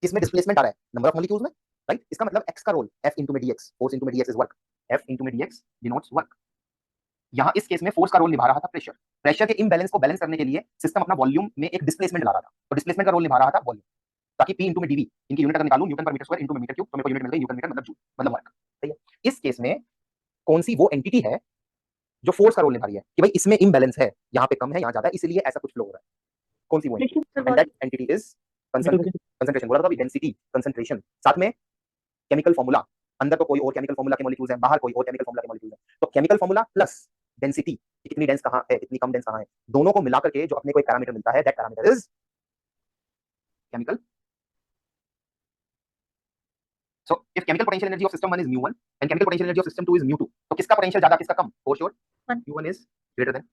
किस में डिस्प्लेसमेंट आ रहा है? नंबर ऑफ मॉलिक्यूल्स में. राइट, इसका मतलब x का रोल F into में dx, फोर्स into में dx is work. F into में dx डिनोट्स वर्क. यहाँ इस केस में फोर्स का रोल निभा रहा था प्रेशर. प्रेशर के इम्बैलेंस को बैलेंस करने के लिए सिस्टम अपना वॉल्यूम में एक डिस्प्लेसमेंट ला रहा था. तो डिस्प्लेसमेंट का रोल निभा रहा था वॉल्यूम. ताकि P into में dv, इनकी यूनिट अगर निकालूं Newton per metre square into में मीटर क्यूब, तो मेरे को यूनिट मिल गई न्यूटन मीटर मतलब जूल मतलब वर्क. सही है. इस केस में कौन सी वो एंटिटी है जो फोर्स का रोल निभा रही है कि भाई इसमें इम्बैलेंस है, यहाँ पे कम है यहाँ ज्यादा है, इसलिए ऐसा कुछ फ्लो हो रहा है? कौन सी वो entity? And that entity is concentration. बोला था अभी, डेंसिटी, कंसंट्रेशन. साथ में केमिकल फॉर्मूला. अंदर तो कोई और केमिकल फॉर्मूला के मॉलिक्यूल्स हैं, बाहर कोई और केमिकल फॉर्मूला के मॉलिक्यूल्स हैं. तो केमिकल फॉर्मूला प्लस डेंसिटी, कितनी डेंस कहाँ है, कितनी कम डेंस कहाँ है, दोनों को मिलाकर के जो अपने को एक पैरामीटर मिलता है, that parameter is chemical. So if chemical potential energy of system 1 is mu1 and chemical potential energy of system 2 is mu2, तो किसका पोटेंशियल ज्यादा किसका कम? For sure One. mu1 is greater than.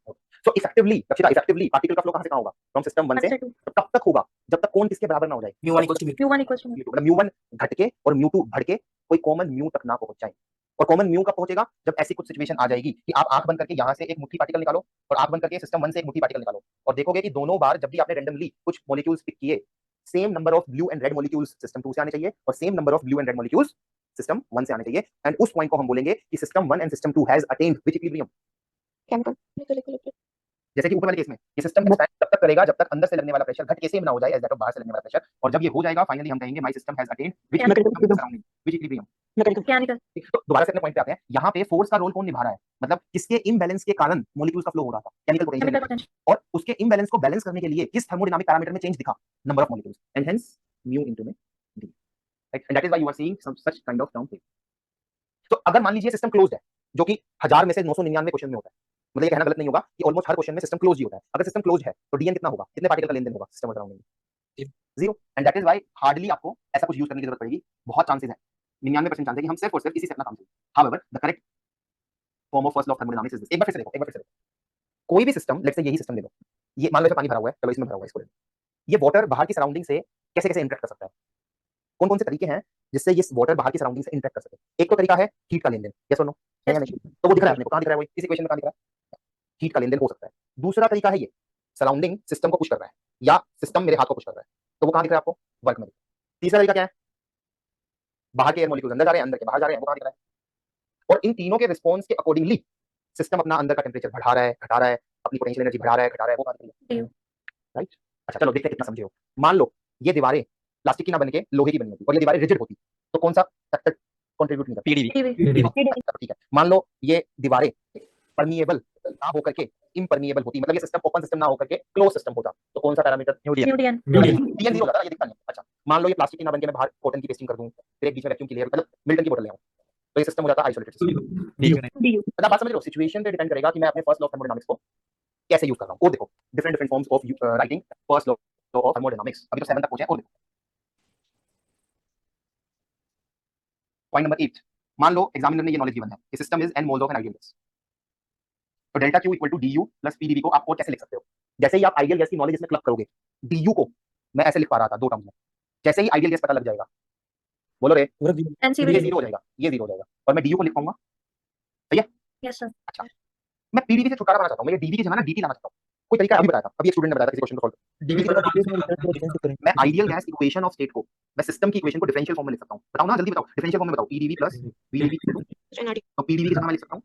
So effectively Lakshita, effectively particle का flow कहां से कहां होगा? From system 1 से. तो कब तक होगा? जब तक कौन किसके बराबर ना हो जाए. mu1 equals to मतलब mu1 घट के और mu2 बढ़ के कोई कॉमन mu तक ना पहुंच जाए. और कॉमन mu कब पहुंचेगा? जब ऐसी कुछ सिचुएशन आ जाएगी कि आप आंख बंद करके यहां से एक मुट्ठी पार्टिकल निकालो और आंख बंद करके सिस्टम 1 से एक मुट्ठी पार्टिकल निकालो और देखोगे कि दोनों बार जब भी आपने रैंडमली कुछ मॉलिक्यूल्स पिक किए, same number of blue and red molecules system 2 से आने चाहिए और same number of blue and red molecules system 1 से आने चाहिए. एंड उस पॉइंट को हम बोलेंगे कि system 1 and system 2 has attend which equilibrium? Chemical. जैसे कि ऊपर वाले केस में ये सिस्टम एक्सपैंड तब तक करेगा जब तक अंदर से लगने वाला प्रेशर घट के सेम ना हो जाए एज दैट ऑफ बाहर से लगने वाला प्रेशर. और जब ये हो जाएगा फाइनली हम कहेंगे my system has attend which equilibrium. Mechanical. तो दोबारा से अपने पॉइंट पे आते हैं. यहाँ पे फोर्स का रोल कौन निभा रहा है? मतलब किसके इम्बैलेंस के कारण मॉलिक्यूल्स का फ्लो हो रहा था? Chemical potential. और उसके इम्बैलेंस को बैलेंस करने के लिए किस थर्मोडायनामिक पैरामीटर में चेंज दिखा? Number of molecules. And hence mu into में d. Right? And that is why you are seeing some such kind of term here. तो अगर मान लीजिए सिस्टम क्लोज्ड है, जो कि 1000 में से 999 क्वेश्चन में होता है, मतलब ये कहना गलत नहीं होगा कि ऑलमोस्ट हर क्वेश्चन में सिस्टम क्लोज ही होता है. अगर सिस्टम क्लोज है तो dn कितना होगा? कितने पार्टिकल का लेन देन होगा सिस्टम सराउंडिंग में? 0. And that is why hardly आपको ऐसा कुछ यूज करने की जरूरत पड़ेगी. बहुत चांसेस है, 99% चांस है कि हम सिर्फ और सिर्फ इसी से अपना काम करें. However the correct form of first law of thermodynamics is this. एक बार फिर से देखो. कोई भी सिस्टम, लेट्स से यही सिस्टम ले लो, ये मान लो इसमें पानी भरा हुआ है, चलो इसमें भरा हुआ है, इसको ले लो। ये वाटर बाहर की सराउंडिंग से कैसे कैसे इंटरेक्ट कर सकता है, कौन कौन से तरीके हैं जिससे ये वाटर बाहर की सराउंडिंग से इंटरेक्ट कर सके। एक तो तरीका है हीट का लेन देन, यस और नो, है या नहीं? तो वो दिख रहा है अपने को, कहां दिख रहा है, वो इस इक्वेशन में कहां दिख रहा है, हीट का लेन देन हो सकता है। दूसरा तरीका है ये सराउंडिंग सिस्टम को पुश कर रहा है या सिस्टम मेरे हाथ को पुश कर रहा है, तो वो कहां दिख रहा है आपको, वर्क में। तीसरा तरीका क्या है, बाहर के एयर मॉलिक्यूल्स अंदर जा रहे हैं, अंदर के बाहर जा रहे हैं, वो कहां दिख रहा है। और इन तीनों के रिस्पॉन्स के अकॉर्डिंगली सिस्टम अपना अंदर का टेम्परेचर बढ़ा रहा है, घटा रहा है, अपनी पोटेंशियल एनर्जी बढ़ा रहा है, घटा रहा है, वो कहां दिख रही है, राइट। अच्छा चलो देखते हैं कितना समझे हो। मान लो ये दीवारें प्लास्टिक की ना बन के लोहे की बनी होती और ये दीवारें रिजिड होती, तो कौन सा फैक्टर कंट्रीब्यूट नहीं करता, PDB ठीक है। मान लो ये दीवारें परमिएबल ना होकर के इम्परमिएबल होती, मतलब ये सिस्टम ओपन सिस्टम ना होकर के क्लोज सिस्टम होता, तो कौन सा parameter, Newton Newton TN zero होता है, ये दिखता नहीं है। अच्छा मान लो ये प्लास्टिक की ना बन के मैं बाहर कॉटन की पेस्टिंग कर दूं, फिर एक बीच में वैक्यूम की लेयर, मतलब मिल्टन की बोतल ले आऊं, तो ये सिस्टम हो जाता है आइसोलेटेड सिस्टम। DU मतलब बात समझ रहे हो, सिचुएशन पे डिपेंड करेगा कि मैं अपने फर्स्ट लॉ ऑफ थर्मोडायनामिक्स को कैसे यूज कर रहा हूं। और देखो different different forms of writing first law of thermodynamics, अभी तो 7 तक पहुंचे हैं। और देखो पॉइंट नंबर 8, मान लो एग्जामिनर ने ये नॉलेज गिवन है कि system is n moles of an ideal gas, तो delta Q equal to du plus PdV को आप और कैसे लिख सकते हो। जैसे ही आप आइडियल गैस की नॉलेज इसमें क्लब करोगे, du को मैं ऐसे लिख पा रहा था दो टर्म्स में, जैसे ही आइडियल गैस पता लग जाएगा, बोलो रे, ये एनसीबी जीरो हो जाएगा, ये जीरो हो जाएगा, और मैं du को लिख पाऊंगा। सही है। यस सर अच्छा मैं PdV से छुटकारा पाना चाहता हूं, मैं ये dV की जगह ना dt लाना चाहता हूं। कोई तरीका अभी बताया था, अभी एक स्टूडेंट ने बताया था किसी क्वेश्चन को सॉल्व, dV की जगह मैं ideal gas equation of state को, मैं सिस्टम की इक्वेशन को डिफरेंशियल फॉर्म में लिख सकता हूं। बताओ ना जल्दी बताओ, डिफरेंशियल फॉर्म में बताओ, PdV प्लस VdV, तो PdV की जगह मैं लिख सकता हूं।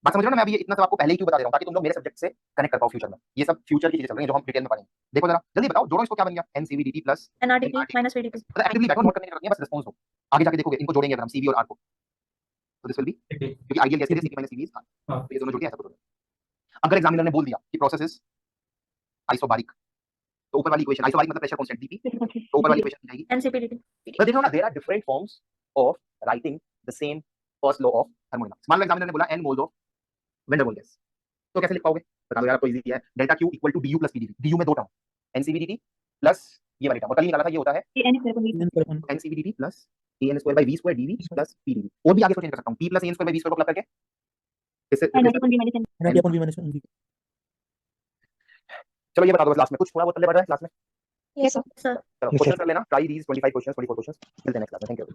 बात समझ रहे हो ना, मैं अभी ये इतना सब आपको पहले ही क्यों बता दे रहा हूं, ताकि तुम लोग मेरे सब्जेक्ट से कनेक्ट कर पाओ फ्यूचर में। ये सब फ्यूचर की चीजें चल रही हैं जो हम डिटेल में पढ़ेंगे। देखो जरा जल्दी बताओ, जोड़ो इसको, क्या बन गया, NCVDT plus NRTP minus PDP मतलब एक्टिवली बैठो, नोट करने की जरूरत नहीं है, बस रिस्पांस दो। आगे जाके देखोगे इनको जोड़ेंगे अगर हम CV और R को, तो दिस विल बी, क्योंकि आइडियल गैस के लिए CP minus CV is R, तो ये दोनों जोड़ के ऐसा करोगे। अगर एग्जामिनर ने बोल दिया कि प्रोसेस इज आइसोबारिक, तो ऊपर वाली इक्वेशन, आइसोबारिक मतलब प्रेशर कांस्टेंट dP, तो ऊपर वाली इक्वेशन जाएगी एनसीपीडीटी तो देखो ना, there are different forms of writing the same first law of thermodynamics. मान लो एग्जामिनर ने बोला n moles of van der Waals gas, तो कैसे लिख पाओगे, बता दो यार, आपको इजी है। Delta Q equal to du plus PdV, du में दो टर्म NCVDT प्लस ये वाली टर्म, और कल ही निकाला था, ये होता है NCVDT plus an square by v square dV plus PdV। और भी आगे तो चेंज कर सकता हूं, p plus an square by v square को क्लब करके चलो ये बता दो बस लास्ट में, कुछ थोड़ा बहुत पल्ले बढ़ रहा है लास्ट में। यस सर सर चलो क्वेश्चन कर लेना, ट्राई दीस 25 क्वेश्चंस, 24 क्वेश्चंस, मिलते हैं नेक्स्ट क्लास में, थैंक यू।